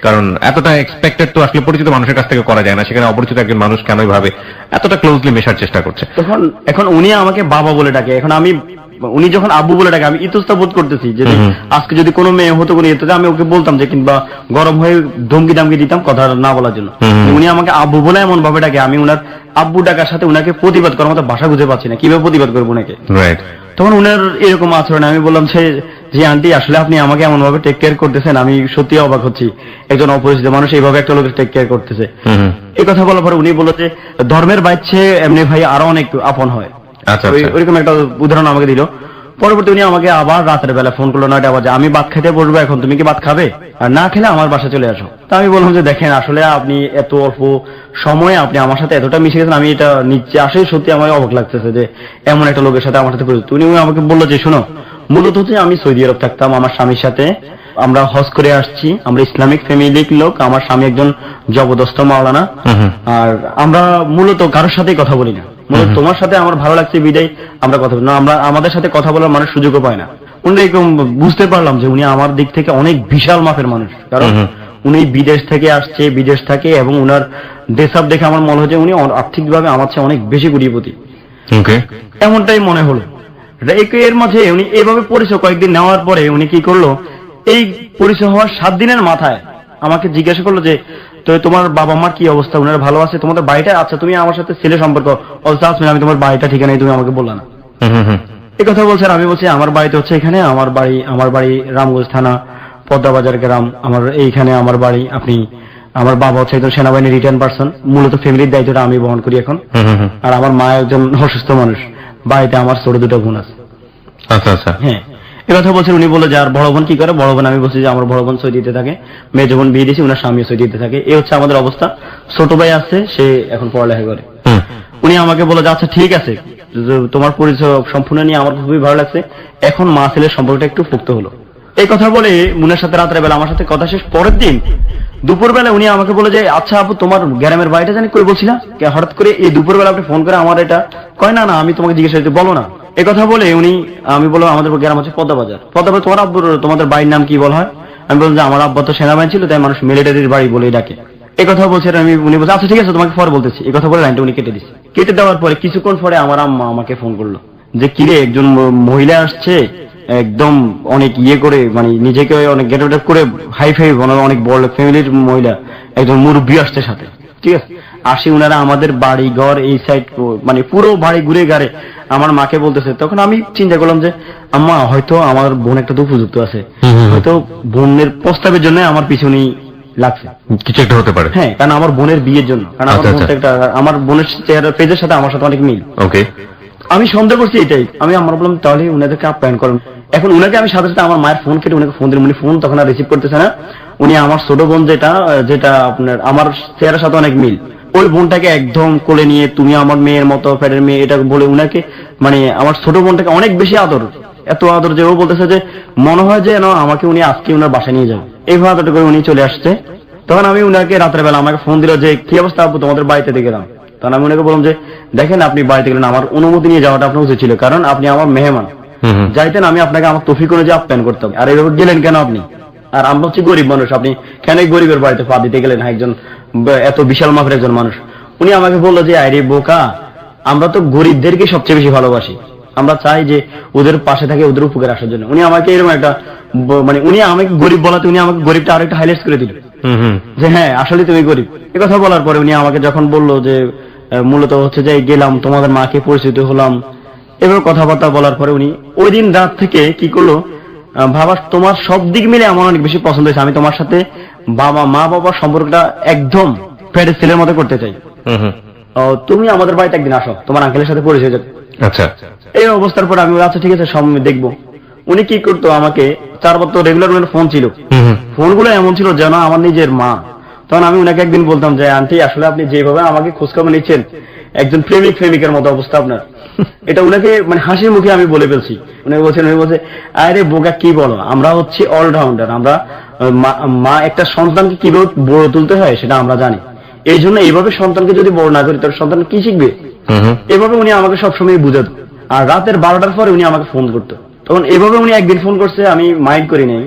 কারণ এতটা এক্সপেক্টেড তো আসলে পরিচিত মানুষের কাছ থেকে করা যায় না, সেখানে অপরিচিত একজন মানুষ কেন ভাবে এতটা ক্লোজলি মেশার চেষ্টা করছে। তখন এখন উনি আমাকে বাবা বলে ডাকে, এখন আমি উনি যখন আব্বু বলে ডাকে আমি ইতস্তত বোধ করতেছি যে আজকে যদি কোনো মেয়ে হতো কোনো ইয়েতে আমি ওকে বলতাম যে, কিংবা গরম হয়ে ধমকি দামকি দিতাম কথা না বলার জন্য। উনি আমাকে আব্বু বলে এমন ভাবে ডাকে, আমি উনার আব্বু ডাকার সাথে উনাকে প্রতিবাদ করার মতো ভাষা খুঁজে পাচ্ছি না, কিভাবে প্রতিবাদ করবো উনাকে। রাইট। তখন উনার এরকম আচরণ আমি বললাম যে আন্টি আসলে আপনি আমাকে এমন ভাবে টেক কেয়ার করতেছেন, আমি সত্যি অবাক হচ্ছি, একজন অপরিচিত মানুষ এইভাবে একটা লোকের টেক কেয়ার করতেছে। এই কথা বলার পরে উনি বলল যে ধর্মের বাইচ্ছে এমনি ভাই আরো অনেক আপন হয়। আচ্ছা, ওইরকম একটা উদাহরণ আমাকে দিল। পরবর্তী উনি আমাকে আবার রাতের বেলা ফোন করলো 9টা বাজে, আমি ভাত খেতে বসবো এখন, তুমি কি ভাত খাবে? আর না খেলে আমার বাসা চলে আসো। তা আমি বললাম যে দেখেন আসলে আপনি এত অল্প সময়ে আপনি আমার সাথে এতটা মিশে গেছেন, আমি এটা নিচ্ছে আসলে সত্যি আমার অবাক লাগতেছে যে এমন একটা লোকের সাথে আমার সাথে পরিচিত। উনি আমাকে বললো যে শোনো, মূলত হচ্ছে আমি সৌদি আরব থাকতাম আমার স্বামীর সাথে, আমরা হজ করে আসছি, আমরা ইসলামিক ফ্যামিলির লোক, আমার স্বামী একজন জবরদস্ত মাওলানা, আর আমরা মূলত কারোর সাথেই কথা বলি না, মূলত তোমার সাথে আমার ভালো লাগছে বিদায় আমরা কথা বলি না, আমরা আমাদের সাথে কথা বলার মানুষ সুযোগও পায় না। উনি এরকম বুঝতে পারলাম যে উনি আমার দিক থেকে অনেক বিশাল মাপের মানুষ, কারণ উনি বিদেশ থেকে আসছে, বিদেশ থাকে, এবং উনার ড্রেসআপ দেখে আমার মনে হচ্ছে উনি আর্থিকভাবে আমার চেয়ে অনেক বেশি কোটিপতি, এমনটাই মনে হলো। এর মাঝে উনি এইভাবে পরিচয় কয়েকদিন নেওয়ার পরে উনি কি করলো, এই পরিচয় হওয়ার 7 দিনের মাথায় আমাকে জিজ্ঞাসা করলো যে তো তোমার বাবা মার কি অবস্থা, উনারা ভালো আছে, তোমাদের বাড়িটা, আচ্ছা তুমি আমার সাথে ছেলে সম্পর্ক আমি তোমার বাড়িটা ঠিকানাই তুমি আমাকে বললা না। এই কথা বলছেন। আমি বলছি আমার বাড়িতে হচ্ছে এখানে, আমার বাড়ি রামগঞ্জ থানা পদ্মাবাজার গ্রাম, আমার এইখানে আমার বাড়ি। আপনি আমার বাবা হচ্ছে একজন সেনাবাহিনী রিটার্ন পার্সন, মূলত ফ্যামিলির দায়িত্বটা আমি বহন করি এখন, আর আমার মা একজন অসুস্থ মানুষ, বাড়িতে আমার ছোট 2টা বোন আছে। আচ্ছা আচ্ছা, হ্যাঁ এ কথা বলছেন। উনি বলে যে আর বড় বোন কি করে? বড় বোন, আমি বলছি যে আমার বড় বোন সৌদিতে থাকে, মেয়ে বোন বিয়ে দিয়েছি, উনার স্বামীও সৌদিতে থাকে, এই হচ্ছে আমাদের অবস্থা। ছোট ভাই আছে, সে এখন পড়ালেখা করে। উনি আমাকে বলে যে আচ্ছা ঠিক আছে, তোমার পরিচয় সম্পূর্ণ নিয়ে আমার খুবই ভালো লাগছে, এখন মা ছেলের সম্পর্কটা একটু পোক্ত হলো। এই কথা বলে মুনের সাথে রাতের বেলা আমার সাথে কথা শেষ। পরের দিন দুপুরবেলা উনি আমাকে বলে যে আচ্ছা আপু তোমার গ্রামের বাড়িটা জানি করে বলছিলা, হঠাৎ করে এই দুপুরবেলা আপনি ফোন করে আমার এটা কয় না আমি তোমাকে জিজ্ঞাসা করতে বলো না। এই কথা বলে উনি, আমি বললাম আমাদের গ্রাম হচ্ছে পদ্মাবাজার। তোমার আব্বুর তোমাদের বাড়ির নাম কি বলা হয়? আমি বললাম যে আমার আব্বা তো সেনাবাহিনী ছিল, তাই মানুষ মিলিটারির বাড়ি বলেই ডাকে। এই কথা বলছে। উনি বলছে আচ্ছা ঠিক আছে তোমাকে পরে বলতেছি। এই কথা বলে লাইনটা উনি কেটে দিচ্ছে। কেটে দেওয়ার পরে কিছুক্ষণ পরে আমার আম্মা আমাকে ফোন করলো যে কিরে একজন মহিলা আসছে, একদম অনেক ইয়ে করে, মানে নিজেকে অনেক গেট আপ করে হাই ফাই, অনেক বড় ফ্যামিলির মহিলা, একজন মুরব্বী আসছে সাথে, ঠিক আছে। আসি উনারা আমাদের বাড়ি ঘর এই সাইড, মানে পুরো বাড়ি ঘুরে গাড়ে আমার মাকে বলতেছে। তখন আমি চিন্তা করলাম যে আম্মা হয়তো আমার বোন একটা উপযুক্ত আছে, হয়তো বোনের প্রস্তাবের জন্য আমার পিছনে লাগছে, কিছু একটা হতে পারে। হ্যাঁ, কারণ আমার বোনের বিয়ের জন্য, কারণ আমার বোনটা একটা, আমার বোনের চেহারা পেজের সাথে আমার সাথে অনেক মিল। ওকে, আমি সন্দেহ করছি এটাই। আমি আমার বললাম তাহলে উনাদেরকে আপ্যায়ন করেন। এখন উনাকে আমি সাথে সাথে আমার মায়ের ফোন কেটে উনাকে ফোন দিলাম, উনি ফোন তখন আর রিসিভ করতেছে না। উনি আমার ছোট বোন যেটা আপনার আমার চেহারার সাথে অনেক মিল, ওই বোনটাকে একদম কোলে নিয়ে তুমি আমার মেয়ের মতো, ফ্যাটের মেয়ে, এটা বলে উনাকে, মানে আমার ছোট বোনটাকে অনেক বেশি আদর, এত আদর যে ও বলতেছে যে মনে হয় যে আমাকে উনি আজকে উনার বাসায় নিয়ে যাবে। এইভাবে আদরটা করে উনি চলে আসছে। তখন আমি উনাকে রাতের বেলা আমাকে ফোন দিল যে কি অবস্থা আপু তোমাদের বাড়িতে গেলাম। তখন আমি উনাকে বললাম যে দেখেন আপনি বাড়িতে গেলেন, আমার অনুমতি নিয়ে যাওয়াটা আপনার উচিত ছিল, কারণ আপনি আমার মেহমান, যাইতেন আমি আপনাকে আমার তৌফিক অনুযায়ী আপ্যায়ন করতাম, আর এইভাবে গেলেন কেন আপনি? আর আমরা হচ্ছে গরিব মানুষ, আপনি কেন গরিবের বাড়িতে পা দিতে গেলেন? একজন এত বিশাল মাপের একজন মানুষ। উনি আমাকে বললো যে আরে বোকা, আমরা তো গরিবদেরকে সবচেয়ে বেশি ভালোবাসি, আমরা চাই যে ওদের পাশে থাকে, ওদের উপকার আসার জন্য। উনি আমাকে এরকম একটা, মানে উনি আমাকে গরিব বলাতে উনি আমাকে গরিবটা আরেকটা হাইলাইট করে দিল যে হ্যাঁ আসলে তুমি গরিব। এ কথা বলার পরে উনি আমাকে যখন বললো যে মূলত হচ্ছে যে গেলাম তোমাদের মাকে পরিচিত হলাম, এবার কথাবার্তা বলার পরে উনি ওই দিন রাত থেকে কি করলো, ভাবা তোমার সব দিক মিলে আমার অনেক বেশি পছন্দ হয়েছে, আমি তোমার সাথে মা বাবার সম্পর্কটা একদম ফ্যাটের ছেলের মতো করতে চাই, তুমি আমাদের বাড়িতে একদিন আসো, তোমার আঙ্কেলের সাথে পরিচয় যাবে। আচ্ছা, এই অবস্থার পর আমি আচ্ছা ঠিক আছে সব দেখবো। উনি কি করতো, আমাকে 4 বার তো রেগুলার ফোন ছিল, ফোনগুলো এমন ছিল যেন আমার নিজের মা। তখন আমি উনাকে একদিন বলতাম যে আন্টি আসলে আপনি যেভাবে আমাকে খোঁজখবর নিচ্ছেন, একজন প্রেমিকের মতো অবস্থা আপনার। এটা উনাকে মানে হাসির মুখে আমি বলে ফেলছি। উনি বলছে আরে বোকা কি বলো, আমরা হচ্ছে অলরাউন্ডার, আমরা মা একটা সন্তানকে কিভাবে বড় তুলতে হয় সেটা আমরা জানি, এই জন্য এইভাবে সন্তানকে যদি বড় না করি, তার সন্তান কি শিখবে? এভাবে উনি আমাকে সবসময় বুঝাতো। আর রাতের 12টার পরে উনি আমাকে ফোন করতো। তখন এভাবে উনি একদিন ফোন করছে, আমি মাইন্ড করি নাই।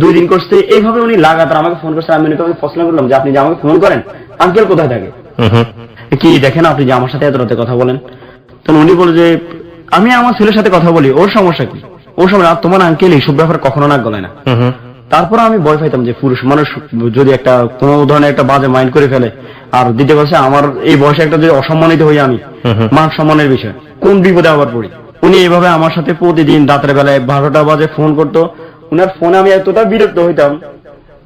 2 দিন করছে, এইভাবে উনি লাগাতার আমাকে ফোন করছে। আমি উনিকে প্রশ্ন করলাম যে আপনি যে আমাকে ফোন করেন, আঙ্কেল কোথায় থাকে? কি দেখেন আপনি যে আমার সাথে এত রাতে কথা বলেন? তখন উনি বলে যে আমি আমার ছেলের সাথে কথা বলি, ওর সমস্যা কি? ওর সময় তোমার আঙ্কেল এইসব ব্যাপারে কখনো নাক গলায় না। তারপর আমি ভয় পাইতাম যে পুরুষ মানুষ যদি একটা কোনো ধরনের একটা বাজে মাইন্ড করে ফেলে, আর দ্বিতীয় কথা আমার এই বয়সে একটা যদি অসম্মানিত হই আমি, মান সম্মানের বিষয়, কোন বিপদে আবার পড়ি। উনি এইভাবে আমার সাথে প্রতিদিন রাতের বেলায় 12টা বাজে ফোন করতো। উনার ফোনে আমি এতটা বিরক্ত হইতাম,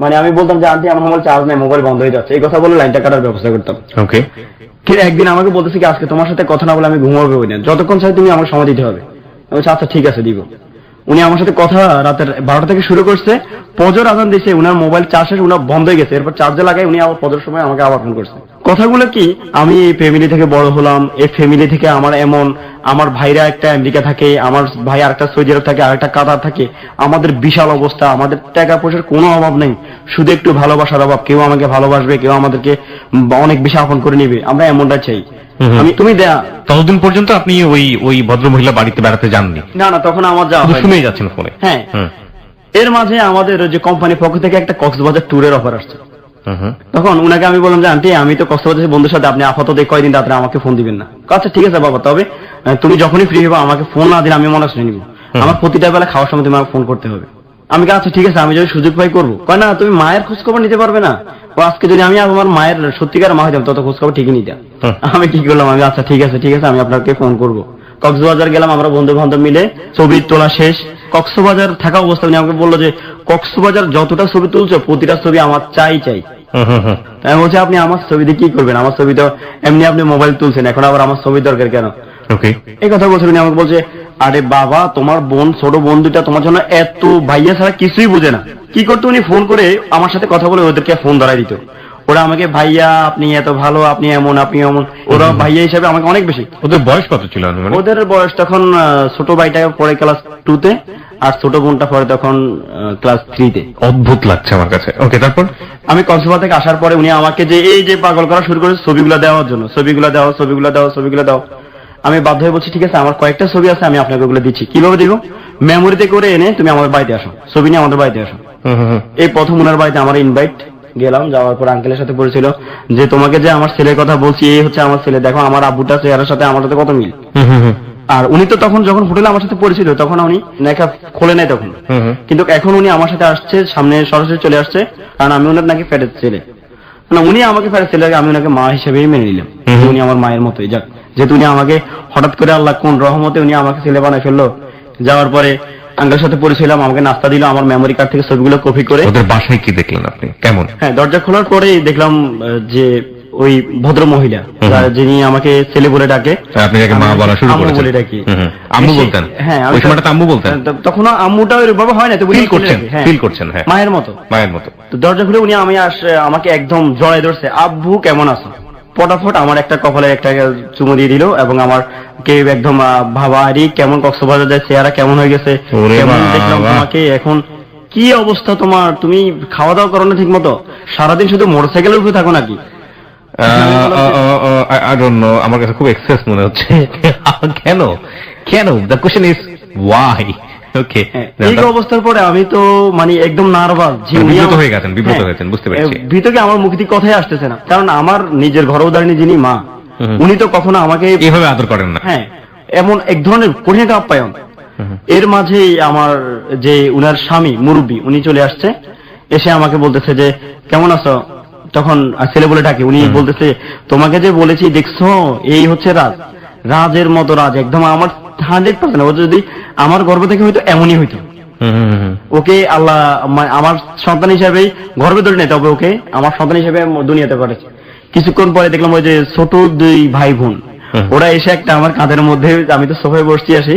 মানে আমি বলতাম যে আন্টি আমার মোবাইল চার্জ নেই, মোবাইল বন্ধ হয়ে যাচ্ছে, এই কথা বলে লাইনটা কাটার ব্যবস্থা করতাম। ওকে। কিন্তু একদিন আমাকে বলতেছে কি আজকে তোমার সাথে কথা না বলে আমি ঘুমাবে না, যতক্ষণ চাই তুমি আমার সময় দিতে হবে। আমি বলছি আচ্ছা ঠিক আছে দিব। উনি আমার সাথে কথা রাতের 12টা থেকে শুরু করছে, ফজর আজান দিয়েছে, উনার মোবাইল চার্জ শেষ, উনার বন্ধ হয়ে গেছে। এরপর চার্জে লাগাই উনি আবার ফজর সময় আমাকে আবার ফোন করছে। কথাগুলো কি, আমি এই ফ্যামিলি থেকে বড় হলাম, এই ফ্যামিলি থেকে আমার এমন, আমার ভাইরা একটা আমেরিকা থাকে, আমার ভাই আরেকটা সৌদি আরব থাকে, আরেকটা কাতার থাকে, আমাদের বিশাল অবস্থা, আমাদের টাকা পয়সার কোনো অভাব নেই, শুধু একটু ভালোবাসার অভাব। কেউ আমাকে ভালোবাসবে, কেউ আমাদেরকে অনেক বেশি আপন করে নিবে, আমরা এমনটা চাই। তুমি ততদিন পর্যন্ত আপনি ওই ভদ্র মহিলা বাড়িতে বেড়াতে যাননি? না না, তখন আমার যাওয়া শুনেই যাচ্ছেন ফোনে। হ্যাঁ, এর মাঝে আমাদের যে কোম্পানির পক্ষ থেকে একটা কক্সবাজার ট্যুরের অফার আসছে। তখন উনাকে আমি বললাম যে আন্টি আমি তো কক্সবাজারের বন্ধুর সাথে, আপনি আপাতত কয়দিন রাত্রে আমাকে ফোন দিবেন না। আচ্ছা ঠিক আছে বাবা, তবে তুমি যখনই ফ্রি হবে আমাকে ফোন না দিলে আমি মনে শুনে নিব, আমার প্রতিটা বেলা খাওয়ার সময় তুমি আমাকে ফোন করতে হবে। আমি আচ্ছা ঠিক আছে, আমি যদি সুযোগ পাই করবো। কয় না তুমি মায়ের খোঁজ খবর নিতে পারবে না? ও আজকে যদি আমি আমার মায়ের সত্যিকার মা হইতাম তত খোঁজ খবর ঠিকই নিতাম। আমি কি করলাম, আমি আচ্ছা ঠিক আছে আমি আপনাকে ফোন করবো। কক্সবাজার গেলাম, আমরা বন্ধু বান্ধব মিলে, ছবি তোলা শেষ। কক্সবাজার থাকা অবস্থা উনি আমাকে বললো যে কক্সবাজার যতটা ছবি তুলছো প্রতিটা ছবি আমার চাই। আমি বলছি আপনি আমার ছবি দিয়ে কি করবেন? আমার ছবি তো এমনি আপনি মোবাইল তুলছেন, এখন আবার আমার ছবি দরকার কেন? এই কথা বলছেন। উনি আমাকে বলছে আরে বাবা তোমার বোন, ছোট বোন দুটা তোমার জন্য এত, ভাইয়া ছাড়া কিছুই বুঝে না। কি করতো উনি, ফোন করে আমার সাথে কথা বলে ওদেরকে ফোন ধরাই দিত। ওরা আমাকে ভাইয়া আপনি এত ভালো, আপনি এমন, আপনি এমন, ওরা ভাইয়া হিসাবে আমাকে অনেক বেশি। ওদের বয়স কত ছিল? ওদের বয়স তখন ছোট ভাইটা পড়ে ক্লাস 2-তে, আর ছোট বোনটা পড়ে তখন ক্লাস 3-তে। অদ্ভুত লাগছে আমার কাছে। ওকে, তারপর আমি কক্সবাজার থেকে আসার পরে উনি আমাকে যে এই যে পাগল করা শুরু করেছে ছবিগুলো দেওয়ার জন্য, ছবিগুলো দাও। আমি বাধ্য হয়ে বলছি ঠিক আছে আমার কয়েকটা ছবি আছে, আমি আপনাকে ওগুলো দিচ্ছি। কিভাবে দিব? মেমোরিতে করে এনে তুমি আমাদের বাড়িতে আসো, ছবি নিয়ে আমাদের বাড়িতে আসো। এই প্রথম ওনার বাড়িতে আমার ইনভাইট, গেলাম। যাওয়ার পর আঙ্কেলের সাথে পরিছিল যে তোমাকে যে আমার ছেলের কথা বলছি, এই হচ্ছে আমার ছেলে, দেখো আমার আব্বুটা চেহারার সাথে আমার সাথে কত মিল। আর উনি তো তখন যখন হোটেলে আমার সাথে পরিছিল তখন উনি নেকা খোলে নাই তখন, কিন্তু এখন উনি আমার সাথে আসছে, সামনে সরাসরি চলে আসছে, কারণ আমি ওনার নাকি ফ্যাটের ছেলে। না, উনি আমাকে ফ্যাটের ছেলে, আমি ওনাকে মা হিসেবেই মেনে নিলাম। উনি আমার মায়ের মতোই, যাক যেহেতু উনি আমাকে হঠাৎ করে আল্লাহ কোন রহমতে উনি আমাকে ছেলে বানায় ফেললো। যাওয়ার পরে আঙ্কেলের সাথে পরিছিলাম, আমাকে নাস্তা দিল, আমার মেমোরি কার্ড থেকে ছবিগুলো কপি করে। ওদের বাসায় কি দেখলেন আপনি, কেমন? হ্যাঁ, দরজা খোলার পরেই দেখলাম যে ওই ভদ্র মহিলা যিনি আমাকে ছেলে বলে ডাকে, আপনি যাকে মা বলা শুরু করেছেন, বলে ডাকি, আম্মু বলতেন। হ্যাঁ, ওই সময়টা আম্মু বলতেন। তখন আম্মুটা ওইভাবে হয় না, তো ফিল করছেন, হ্যাঁ, মায়ের মতো। তো দরজা খুলে উনি আমাকে একদম জড়ায় ধরছে, আব্বু কেমন আছো? ফটাফট আমার একটা কপালে একটা চুমু দিয়ে দিল, এবং আমার কে একদম ভাবা আরে কেমন কক্সবাজার যায়, চেহারা কেমন হয়ে গেছে, কেমন দেখলাম তোমাকে, এখন কি অবস্থা তোমার, তুমি খাওয়া দাওয়া করো না ঠিক মতো, সারাদিন শুধু মোটরসাইকেলের উপরে থাকো নাকি? আমার কাছে খুব এক্সেস মনে হচ্ছে। কেন দ্য কোশ্চেন ইজ ওয়াই। ওকে, এই অবস্থার পরে আমি তো মানে একদম নার্ভাস, বিব্রত হয়ে গেছেন, বুঝতে পেরেছি। ভিতরে আমার মুখ থেকে কথাই আসতেছে না, কারণ আমার নিজের ঘরে উদাহরণী যিনি মা, উনি তো কখনো আমাকে এইভাবে আদর করেন না। হ্যাঁ, এমন এক ধরনের কঠিন একটা আপ্যায়ন। এর মাঝেই আমার যে উনার স্বামী মুরব্বী উনি চলে আসছে, এসে আমাকে বলতেছে যে কেমন আছো? তখন ছেলে বলে ডাকে, উনি বলতেছে তোমাকে যে বলেছি দেখছো, এই হচ্ছে রাজের মতো রাজ, একদম আমার 100%। ও যদি আমার গর্ভ থেকে হয়তো এমনই হইতো, ওকে আল্লাহ আমার সন্তান হিসাবেই গর্বে ধরে নেই, তবে ওকে আমার সন্তান হিসেবে দুনিয়াতে পাঠাচ্ছে। কিছুক্ষণ পরে দেখলাম ওই যে ছোট 2 ভাই বোন, ওরা এসে একটা আমার কাঁধের মধ্যে, আমি তো সোফায় বসছি, আসি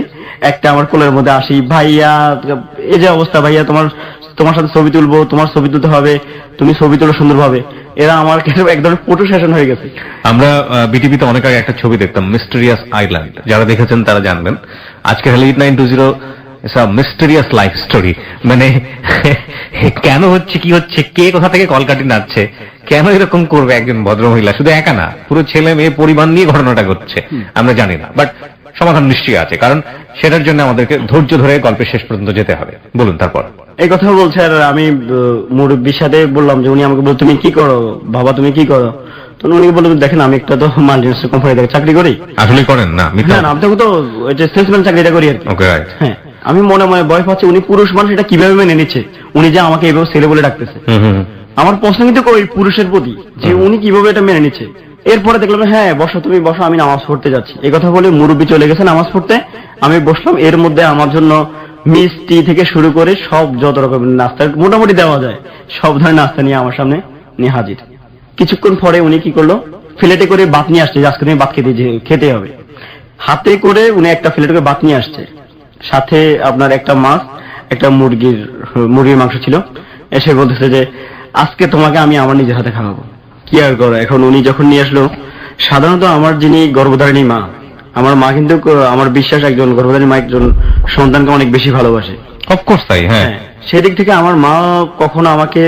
একটা আমার কোলের মধ্যে, আসি ভাইয়া এই যে অবস্থা, ভাইয়া তোমার সাথে ছবি তুলবো, তোমার ছবি তুলতে হবে, তুমি ছবি তুলো সুন্দরভাবে। এরা আমার কাছে এক ধরনের ফটো সেশন হয়ে গেছে। আমরা বিটিভিতে অনেক আগে একটা ছবি দেখতাম, মিস্টেরিয়াস আইল্যান্ড, যারা দেখেছেন তারা জানবেন। আজকে হলো 8920 মিস্টেরিয়াস লাইফ স্টোরি, মানে কেন হচ্ছে, কি হচ্ছে, কে কোথা থেকে কলকাঠি নাচছে, কেন এরকম করবে একজন ভদ্রমহিলা? শুধু একা না, পুরো ছেলে মেয়ে পরিবার নিয়ে ঘটনাটা ঘটছে, আমরা জানি না, বাট সমাধান নিশ্চয়ই আছে, কারণ সেটার জন্য আমাদেরকে ধৈর্য ধরে গল্পের শেষ পর্যন্ত যেতে হবে। বলুন তারপর। এই কথা বলছে, আর আমি মুরব্বীর সাথে বললাম যে উনি আমাকে বলল তুমি কি করো বাবা, তুমি কি করো? তো উনি বললো দেখেন আমি একটা তো মাল্টিনেশনাল কোম্পানিতে চাকরি করি। আসলে করেন না? না আমি তো সেলসম্যান চাকরিটা করি আর কি। ওকে, রাইট। হ্যাঁ, আমি মনে মনে ভয় পাচ্ছি উনি পুরুষ মানুষ এটা কিভাবে মেনে নিচ্ছে, উনি যে আমাকে এভাবে ছেলে বলে ডাকতেছে। আমার প্রশ্ন কিন্তু ওই পুরুষের প্রতি যে উনি কিভাবে এটা মেনে নিচ্ছে। এরপরে দেখলাম হ্যাঁ বসো, তুমি বসো, আমি নামাজ পড়তে যাচ্ছি। এই কথা বলে মুরব্বী চলে গেছে নামাজ পড়তে, আমি বসলাম। এর মধ্যে আমার জন্য মিষ্টি থেকে শুরু করে সব যত রকমের নাস্তা মোটামুটি দেওয়া যায় সব ধরনের নাস্তা নিয়ে আমার সামনে নিয়ে হাজির। কিছুক্ষণ পরে উনি কি করলো, ফ্লেটে করে ভাত নিয়ে আসছে, আজকে তুমি ভাত খেতে হবে। হাতে করে উনি একটা ফ্লেটে করে ভাত নিয়ে আসছে, সাথে আপনার একটা মাছ, একটা মুরগির মাংস ছিল। এসে বলতেছে যে আজকে তোমাকে আমি আমার নিজের হাতে খাওয়াবো। কি আর করো, এখন উনি যখন নিয়ে আসলো, সাধারণত আমার যিনি গর্ভধারিণী মা, আমার মা কিন্তু আমার বিশ্বাস একজন গর্ভধারিণী মা একজন সন্তানকে অনেক বেশি ভালোবাসে। অফকোর্স তাই, হ্যাঁ। সেদিক থেকে আমার মা কখনো আমাকে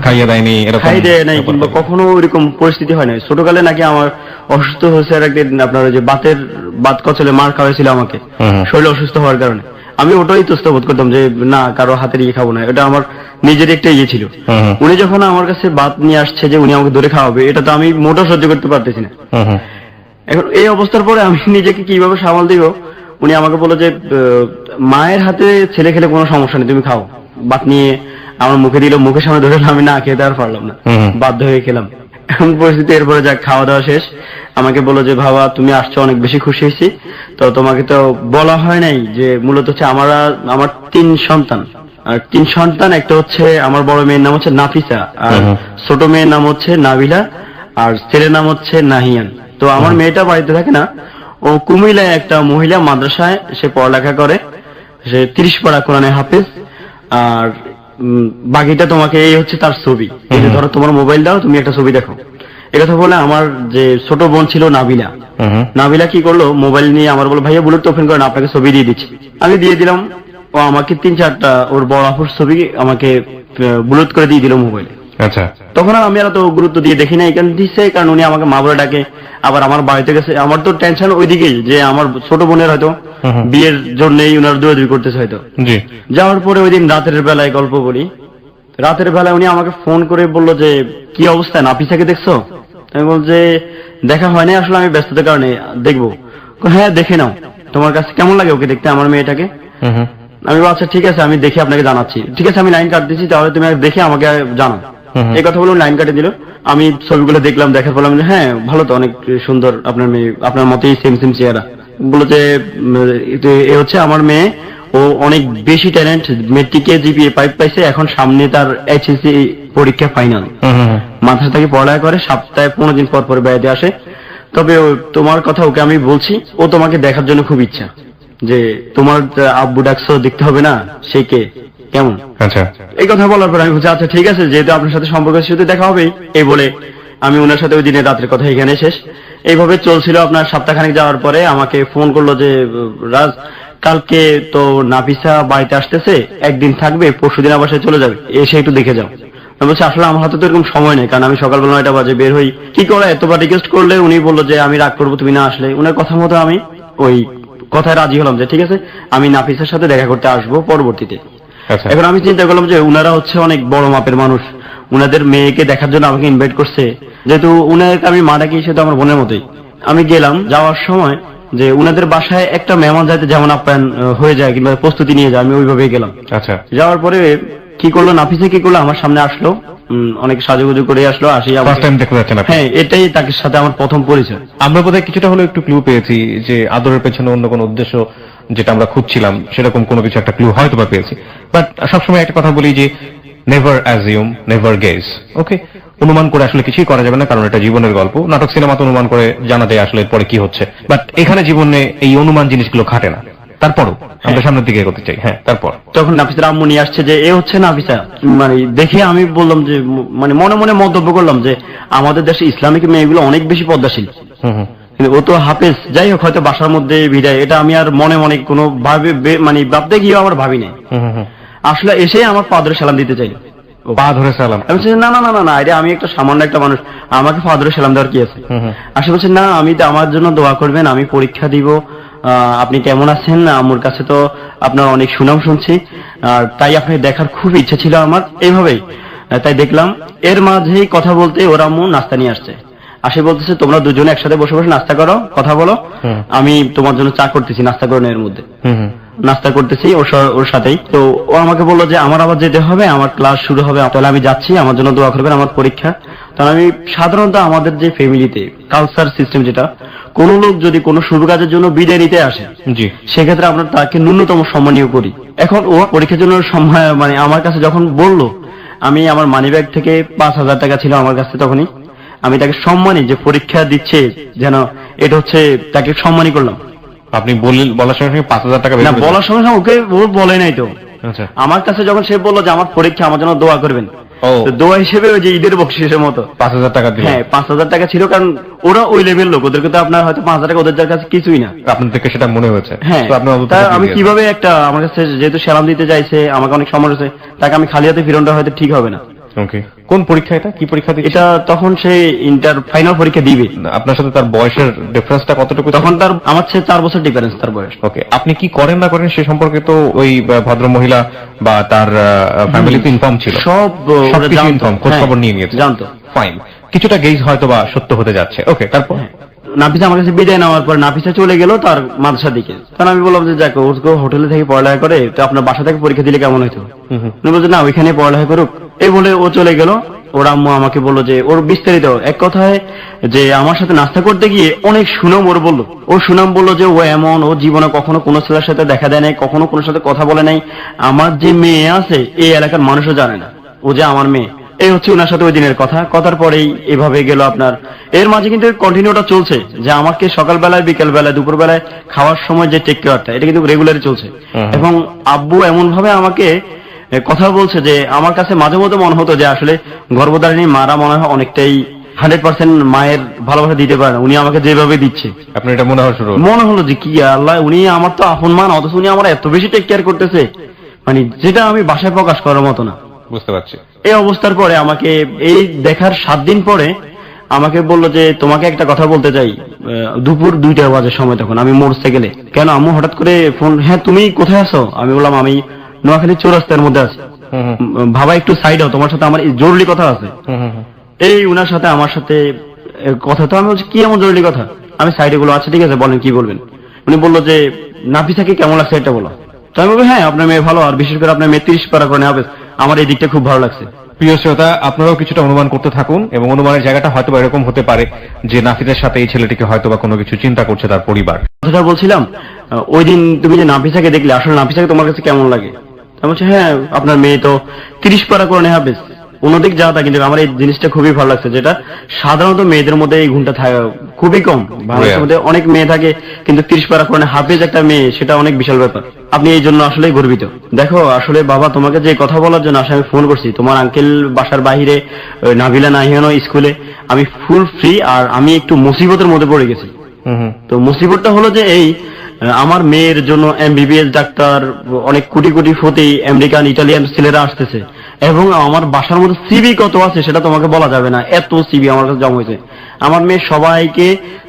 খাইয়ে দেয়নি, খাইয়ে দেয় নাই, কিংবা কখনো ওইরকম পরিস্থিতি হয় নাই। ছোটকালে নাকি আমার অসুস্থ হয়েছে আর একদিন আপনার ওই যে বাত কচলে মার খাওয়াইছিল আমাকে শরীর অসুস্থ হওয়ার কারণে। আমি ওটাই তুষ্ট বোধ করতাম যে না কারো হাতের ইয়ে খাবো না, এটা আমার নিজের একটা ইয়ে ছিল। উনি যখন আমার কাছে ভাত নিয়ে আসছে যে উনি আমাকে ধরে খাওয়াবে, এটা তো আমি মোটেও সহ্য করতে পারতেছি না। এখন এই অবস্থার পরে আমি নিজেকে কিভাবে সামাল দিব। উনি আমাকে বললো যে মায়ের হাতে ছেলে খেলে কোনো সমস্যা নেই, তুমি খাও। ভাত নিয়ে আমার মুখে দিল, মুখের সামনে ধরে আমি না খেতে আর পারলাম না, বাধ্য হয়ে খেলাম। এমন পরিস্থিতি। এরপরে যাক খাওয়া দাওয়া শেষ, আমাকে বললো যে বাবা তুমি আসছো, অনেক বেশি খুশি হয়েছি। তো তোমাকে তো বলা হয় নাই যে মূলত হচ্ছে আমার 3 সন্তান, আর 3 সন্তান, একটা হচ্ছে আমার বড় মেয়ের নাম হচ্ছে নাফিসা, আর ছোট মেয়ের নাম হচ্ছে নাবিলা, আর ছেলের নাম হচ্ছে নাহিয়ান। তো আমার মেয়েটা বাড়িতে থাকে না, ও কুমিল্লায় একটা মহিলা মাদ্রাসায় সে পড়ালেখা করে, সে 30 পারা কোরআনে হাফেজ। আর বাকিটা তোমাকে এই হচ্ছে তার ছবি, এই যে ধরো তোমার মোবাইল দাও, তুমি একটা ছবি দেখো। একথা বলে আমার যে ছোট বোন ছিল নাবিলা, নাবিলা কি করলো, মোবাইল নিয়ে আমার বললো ভাইয়া বুলেট ওপেন করেন, আপনাকে ছবি দিয়ে দিচ্ছি। আমি দিয়ে দিলাম, ও আমাকে 3-4টা ওর বড় আপুর ছবি আমাকে বুলেট করে দিয়ে দিল মোবাইলে। আচ্ছা, তখন আর আমি আর তো গুরুত্ব দিয়ে দেখি না, এখানে দিচ্ছে কারণ উনি আমাকে মা বলে ডাকে। আবার আমার বাড়িতে গেছে, আমার তো টেনশন ওইদিকেই যে আমার ছোট বোনের হয়তো বিয়ের জন্যই উনার দৌড়াদৌড়ি করতেছে হয়তো। যাওয়ার পরে ওই দিন রাতের বেলায় গল্প বলি, রাতের বেলায় উনি আমাকে ফোন করে বললো যে কি অবস্থা, নাফিসাকে দেখছো? আমি বল যে দেখা হয় না আসলে, আমি ব্যস্ততার কারণে দেখবো। হ্যাঁ দেখে নাও, তোমার কাছে কেমন লাগে ওকে দেখতে, আমার মেয়েটাকে? আমি বল আচ্ছা ঠিক আছে, আমি দেখে আপনাকে জানাচ্ছি। ঠিক আছে, আমি লাইন কাটতেছি, তাহলে তুমি দেখে আমাকে জানাও। এই কথা বলে লাইন কাটে দিল। আমি ছবিগুলো দেখলাম, দেখার বললাম যে হ্যাঁ ভালো তো, অনেক সুন্দর আপনার মেয়ে, আপনার মতেই সেম চেহারা। বললো যে এ হচ্ছে আমার মেয়ে, ও অনেক বেশি ট্যালেন্ট, মেট্রিকে জিপিএ 5 পাইছে, এখন সামনে তার এইচএসসি পরীক্ষা ফাইনাল। মাদ্রাসা থেকে পড়ালেখা করে, সপ্তাহে 15 দিন পর পর বেড়াতে আসে। তবে তোমার কথা ওকে আমি বলছি, ও তোমাকে দেখার জন্য খুব ইচ্ছা, যে তোমার আব্বু ডাকছো, দেখতে হবে না সে কে কেমন। আচ্ছা, এই কথা বলার পর আমি বলছি আচ্ছা ঠিক আছে, যেহেতু আপনার সাথে সম্পর্ক সেহেতু দেখা হবেই। এই বলে আমি ওনার সাথে ওই দিনের রাতের কথা এখানে শেষ। এইভাবে চলছিল। আপনার সপ্তাহখানেক যাওয়ার পরে আমাকে ফোন করলো যে রাজ, কালকে তো নাফিসা বাড়িতে আসতেছে, একদিন থাকবে, পরশুদিন আবার সে চলে যাবে, এসে একটু দেখে যাও। আমি বলছি আসলে আমার হাতে তো এরকম সময় নেই, কারণ আমি সকালবেলা 9টা বাজে বের হই। কি করে এতবার রিকোয়েস্ট করলে উনি বললো যে আমি রাগ করবো তুমি না আসলে। উনার কথা মতো আমি ওই কথায় রাজি হলাম যে ঠিক আছে, আমি নাফিসার সাথে দেখা করতে আসবো পরবর্তীতে। এখন আমি চিন্তা করলাম যে উনারা হচ্ছে অনেক বড় মাপের মানুষ, উনাদের মেয়েকে দেখার জন্য আমাকে ইনভাইট করছে, যেহেতু উনাকে আমি মা ডাকি, সেহেতু আমার বোনের মতোই। আমি গেলাম, যাওয়ার সময় যে উনাদের বাসায় একটা মেহমান যাইতে যেমন আপ্যায়ন হয়ে যায় কিংবা প্রস্তুতি নিয়ে যায়, আমি ওইভাবেই গেলাম। আচ্ছা, যাওয়ার পরে কি করলো নাফিসা, কি করলো আমার সামনে আসলো, অনেক সাজুগুজু করে আসলো, আসি হ্যাঁ এটাই তাকে সাথে আমার প্রথম পরিচয়। আমরা বোধহয় কিছুটা হলো একটু ক্লু পেয়েছি যে আদরের পেছনে অন্য কোনো উদ্দেশ্য যেটা আমরা খুঁজছিলাম, সেরকম কোনো কিছু একটা ক্লু হয়তো বা পেয়েছি। বাট সবসময় একটা কথা বলি যে নেভার অ্যাজিউম, নেভার গেস। ওকে, অনুমান করে আসলে কিছুই করা যাবে না, কারণ এটা জীবনের গল্প। নাটক সিনেমাতে অনুমান করে জানা যায় আসলে পরে কি হচ্ছে, বাট এখানে জীবনে এই অনুমান জিনিসগুলো খাটে না। তারপরও আমরা সামনের দিকে এগোতে চাই। হ্যাঁ, তারপর তখন নাফিসার আম্মু নিয়ে আসছে যে এ হচ্ছে নাফিসা। মানে দেখে আমি বললাম যে মানে মনে মনে মন্তব্য করলাম যে আমাদের দেশে ইসলামিক মেয়েগুলো অনেক বেশি পদ্মাশীল, ও তো হাফেজ। যাই হোক, হয়তো বাসার মধ্যে বিদায়, এটা আমি আর মনে মনে কোনো ভাবে মানে ভাবতে গিয়ে আমার ভাবি নাই। আসলে এসে আমার পা ধরে সালাম দিতে চাইল। পা ধরে সালাম? আমি বলছি না না না না না, এটা আমি একটা সামান্য একটা মানুষ, আমাকে পা ধরে সালাম দেওয়ার কি আছে? আসলে বলছে না, আমি আমার জন্য দোয়া করবেন, আমি পরীক্ষা দিব, আপনি কেমন আছেন, আমার কাছে তো আপনার অনেক সুনাম শুনছি, আর তাই আপনাকে দেখার খুব ইচ্ছা ছিল আমার, এইভাবেই তাই দেখলাম। এর মাঝেই কথা বলতে ওর আম্মু নাস্তা নিয়ে আসছে, আসে বলতেছে তোমরা দুজনে একসাথে বসে বসে নাস্তা করো, কথা বলো, আমি তোমার জন্য চা করতেছি নাস্তা করো এর মধ্যে। নাস্তা করতেছি ওর সাথেই। তো ও আমাকে বললো যে আমার আবার যেতে হবে, আমার ক্লাস শুরু হবে, তাহলে আমি যাচ্ছি, আমার জন্য দোয়া করবেন, আমার পরীক্ষা। তাহলে আমি সাধারণত আমাদের যে ফ্যামিলিতে কালচার সিস্টেম, যেটা কোন লোক যদি কোনো শুভ কাজের জন্য বিদায় নিতে আসে, জি, সেক্ষেত্রে আমরা তাকে ন্যূনতম সম্মানীয় করি। এখন ও পরীক্ষার জন্য সময় মানে আমার কাছে যখন বললো, আমি আমার মানিব্যাগ থেকে 5,000 টাকা ছিল আমার কাছে, তখনই আমি তাকে সম্মানী যে পরীক্ষা দিচ্ছে যেন, এটা হচ্ছে তাকে সম্মানী করলাম। আপনি বলার সঙ্গে সঙ্গে 5,000 টাকা না, বলার সঙ্গে সঙ্গে ওকে ও বলে নাই তো। আচ্ছা, আমার কাছে যখন সে বললো যে আমার পরীক্ষা, আমার জন্য দোয়া করবেন, ও তো দোয়া হিসেবে ওই যে ঈদের বকশিসের মতো 5,000 টাকা দিলেন? হ্যাঁ, 5,000 টাকা ছিল, কারণ ওরা ওই লেভেল লোক, ওদেরকে তো আপনার হয়তো 5,000 টাকা ওদের কাছে কিছুই না। আপনার থেকে সেটা মনে হয়েছে? হ্যাঁ, তো আপনি তা আমি কিভাবে একটা, আমার কাছে যেহেতু সালাম দিতে চাইছে, আমাকে অনেক সম্মান হয়েছে, তাকে আমি খালি হাতে ফিরনটা হয়তো ঠিক হবে না। ওকে, কোন পরীক্ষা এটা, কি পরীক্ষা দিচ্ছে? এটা তখন সে ইন্টার ফাইনাল পরীক্ষা দিবে। আপনার সাথে তার বয়সের ডিফারেন্সটা কতটুকু? তখন তার আমার চেয়ে 4 বছর ডিফারেন্স তার বয়স। ওকে, আপনি কি করেন না করেন সে সম্পর্কে তো ওই ভদ্র মহিলা বা তার ফ্যামিলিতে ইনফর্ম ছিল? সবকিছু ইনফর্ম, খোঁজ খবর নিয়ে নিয়েছে, জানতো। ফাইন, কিছুটা গেজ হয়তো বা সত্য হতে যাচ্ছে। ওকে, তারপর? নাফিসা আমার কাছে বিদায় নেওয়ার পর নাফিসা চলে গেল তার মাদ্রাসার দিকে। তখন আমি বললাম যে যাক, ওকে হোটেলে থেকে পড়ালেখা করে, তো আপনার বাসা থেকে পরীক্ষা দিলে কেমন হইতো? উনি বলছে না, ওইখানে পড়ালেখা করুক। এই বলে ও চলে গেল। ওর আম্মু আমাকে বললো যে ওর বিস্তারিত, এক কথায় যে আমার সাথে নাস্তা করতে গিয়ে অনেক সুনাম ওর বললো। ও সুনাম বললো যে ও এমন, ও জীবনে কখনো কোনো ছেলের সাথে দেখা দেয় নাই, কখনো কোনো সাথে কথা বলে নাই, আমার যে মেয়ে আছে এই এলাকার মানুষও জানে না ও যে আমার মেয়ে। এই হচ্ছে ওনার সাথে ওই দিনের কথা। কথার পরেই এভাবে গেল আপনার। এর মাঝে কিন্তু কন্টিনিউটা চলছে যে আমাকে সকালবেলায়, বিকেল বেলায়, দুপুর বেলায় খাওয়ার সময় যে টেক কেয়ারটা, এটা কিন্তু রেগুলারই চলছে। এবং আব্বু এমন ভাবে আমাকে কথা বলছে যে আমার কাছে মাঝে মধ্যে মনে হতো যে আসলে গর্ভধারিণী মারা মনে হয় অনেকটাই 100% মায়ের ভালোবাসা দিতে পারে না, উনি আমাকে যেভাবে দিচ্ছে। আপনার এটা মনে হয়? মনে হলো যে কি আল্লাহ, উনি আমার তো আপন মান, অথচ উনি আমার এত বেশি টেক কেয়ার করতেছে, মানে যেটা আমি বাসায় প্রকাশ করার মতো না। বুঝতে পারছি। এই অবস্থার পরে আমাকে, এই দেখার 7 দিন পরে আমাকে বললো যে তোমাকে একটা কথা বলতে চাই। দুপুর 2টা বাজার সময়, তখন আমি মোটরসাইকেলে। কেন আম্মু হঠাৎ করে ফোন? হ্যাঁ, তুমি কোথায় আছো? আমি বললাম আমি নোয়াখালী চৌরাস্তার মধ্যে আছি। ভাবা একটু সাইড হও, তোমার সাথে আমার জরুরি কথা আছে। এই উনার সাথে আমার সাথে কথা, তো আমি বলছি কি এমন জরুরি কথা? আমি সাইডে গুলো, আচ্ছা ঠিক আছে বলেন কি বলবেন। উনি বললো যে নাফিসাকে কেমন লাগছে এটা বলো। তো আমি বলবো হ্যাঁ, আপনার মেয়ে ভালো, আর বিশেষ করে আপনার মেয়ে 30 পারা করে হবে, আমার এই দিকটা খুব ভালো লাগছে। প্রিয় শ্রোতা, আপনারাও কিছুটা অনুমান করতে থাকুন, এবং অনুমানের জায়গাটা হয়তো বা এরকম হতে পারে যে নাফিসের সাথে এই ছেলেটিকে হয়তো বা কোনো কিছু চিন্তা করছে তার পরিবার। কথাটা বলছিলাম, ওই দিন তুমি যে নাফিসাকে দেখলে, আসলে নাফিসাকে তোমার কাছে কেমন লাগে? আমি বলছি হ্যাঁ, আপনার মেয়ে তো 30 পারা করে হবে, অন্যদিক যা তা, কিন্তু আমার এই জিনিসটা খুবই ভালো লাগছে, যেটা সাধারণত মেয়েদের মধ্যে এই গুণটা থাকে খুবই কম। বাংলাদেশের মধ্যে অনেক মেয়ে থাকে, কিন্তু 30 পারা করে হাফেজ একটা মেয়ে, সেটা অনেক বিশাল ব্যাপার। আপনি এই জন্য আসলেই গর্বিত। দেখো আসলে বাবা, তোমাকে যে কথা বলার জন্য আসলে আমি ফোন করছি, তোমার আঙ্কেল বাসার বাহিরে, নাবিলা নাহিয়ানো স্কুলে, আমি ফুল ফ্রি, আর আমি একটু মুসিবতের মধ্যে পড়ে গেছি। তো মুসিবতটা হলো যে এই, আমার মেয়ের জন্য MBBS ডাক্তার, অনেক কোটি কোটি ফতি আমেরিকান, ইটালিয়ান ছেলেরা আসতেছে, এবং আমার বাসার মধ্যে সিবি কত আছে সেটা তোমাকে বলা যাবে না, এত সিবি আমার কাছে জমা হয়েছে। আমার মেয়ে সবাইকে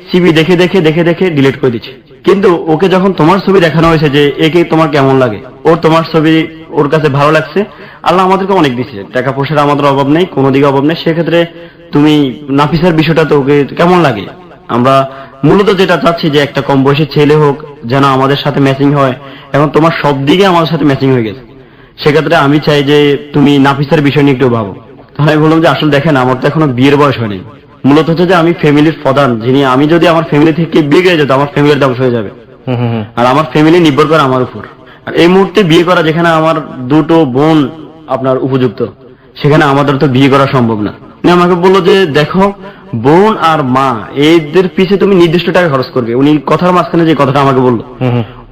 সিবি দেখে দেখে দেখে দেখে ডিলিট করে দিচ্ছে। কিন্তু ওকে যখন তোমার ছবি দেখানো হয়েছে যে একে তোমার কেমন লাগে, ওর তোমার ছবি ওর কাছে ভালো লাগছে। আল্লাহ আমাদেরকে অনেক দিচ্ছে, টাকা পয়সার আমাদের অভাব নেই, কোনো দিকে অভাব নেই। সেক্ষেত্রে তুমি নাফিসার বিষয়টা তো ওকে কেমন লাগে? আমরা মূলত যেটা চাচ্ছি যে একটা কম বয়সী ছেলে হোক, যেন আমাদের সাথে ম্যাচিং হয়, এবং তোমার সব দিকে আমাদের সাথে ম্যাচিং হয়ে গেছে। সেক্ষেত্রে আমি চাই যে তুমি নাফিসার বিষয় নিয়ে একটু ভাবো। তাহলে আমি বললাম যে আসলে দেখেন, আমার তো এখনো বিয়ের বয়স হয়নি। মূলত হচ্ছে যে আমি ফ্যামিলির প্রধান, যিনি, আমি যদি আমার ফ্যামিলি থেকে বিগড়ে যেত, আমার ফ্যামিলির ধ্বংস হয়ে যাবে, আর আমার ফ্যামিলি নির্ভর করে আমার উপর। আর এই মুহূর্তে বিয়ে করা, যেখানে আমার 2টো বোন আপনার উপযুক্ত, সেখানে আমাদের তো বিয়ে করা সম্ভব না। উনি আমাকে বললো যে দেখো, বোন আর মা এদের পিছিয়ে তুমি নির্দিষ্ট টাকা খরচ করবে। উনি কথার মাঝখানে যে কথাটা আমাকে বললো,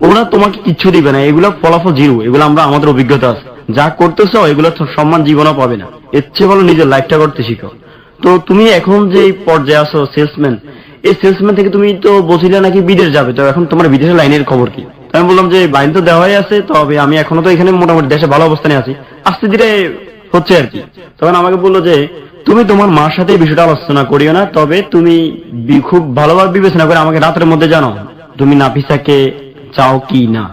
ওরা তোমাকে কিচ্ছু দিবে না, এগুলো ফলাফল 0, এগুলো আমরা আমাদের অভিজ্ঞতা আছে, যা করতেছো এগুলো সম্মান জীবনও পাবে না। এর চেয়ে বলো নিজের লাইফটা করতে শিখো। তো তুমি এখন যে পর্যায়ে আছো সেলসম্যান, এই সেলসম্যান থেকে তুমি তো বলছিলে নাকি বিদেশ যাবে, তো এখন তোমার বিদেশের লাইনের খবর কি? আমি বললাম যে লাইন তো দেওয়াই আছে, তবে আমি এখনো তো এখানে মোটামুটি দেশে ভালো অবস্থানে আছি, আস্তে ধীরে হচ্ছে আর কি। তখন আমাকে বললো যে তুমি তোমার মার সাথে এই বিষয়টা আলোচনা করিও না, তবে তুমি খুব ভালোভাবে বিবেচনা করে আমাকে রাতের মধ্যে জানাও তুমি নাফিসাকে চাও কি না।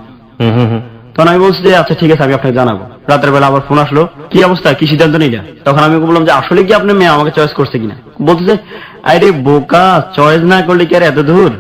তখন আমি বলছি যে আচ্ছা ঠিক আছে, আমি আপনাকে জানাবো। রাতের বেলা আবার ফোন আসলো, কি অবস্থা, কি সিদ্ধান্ত নিলা? তখন আমি বললাম যে আসলে কি আপনার মেয়ে আমাকে চয়েস করছে কিনা। বলতেছে আরে বোকা, চয়েস না করলে কি আর এত দূর।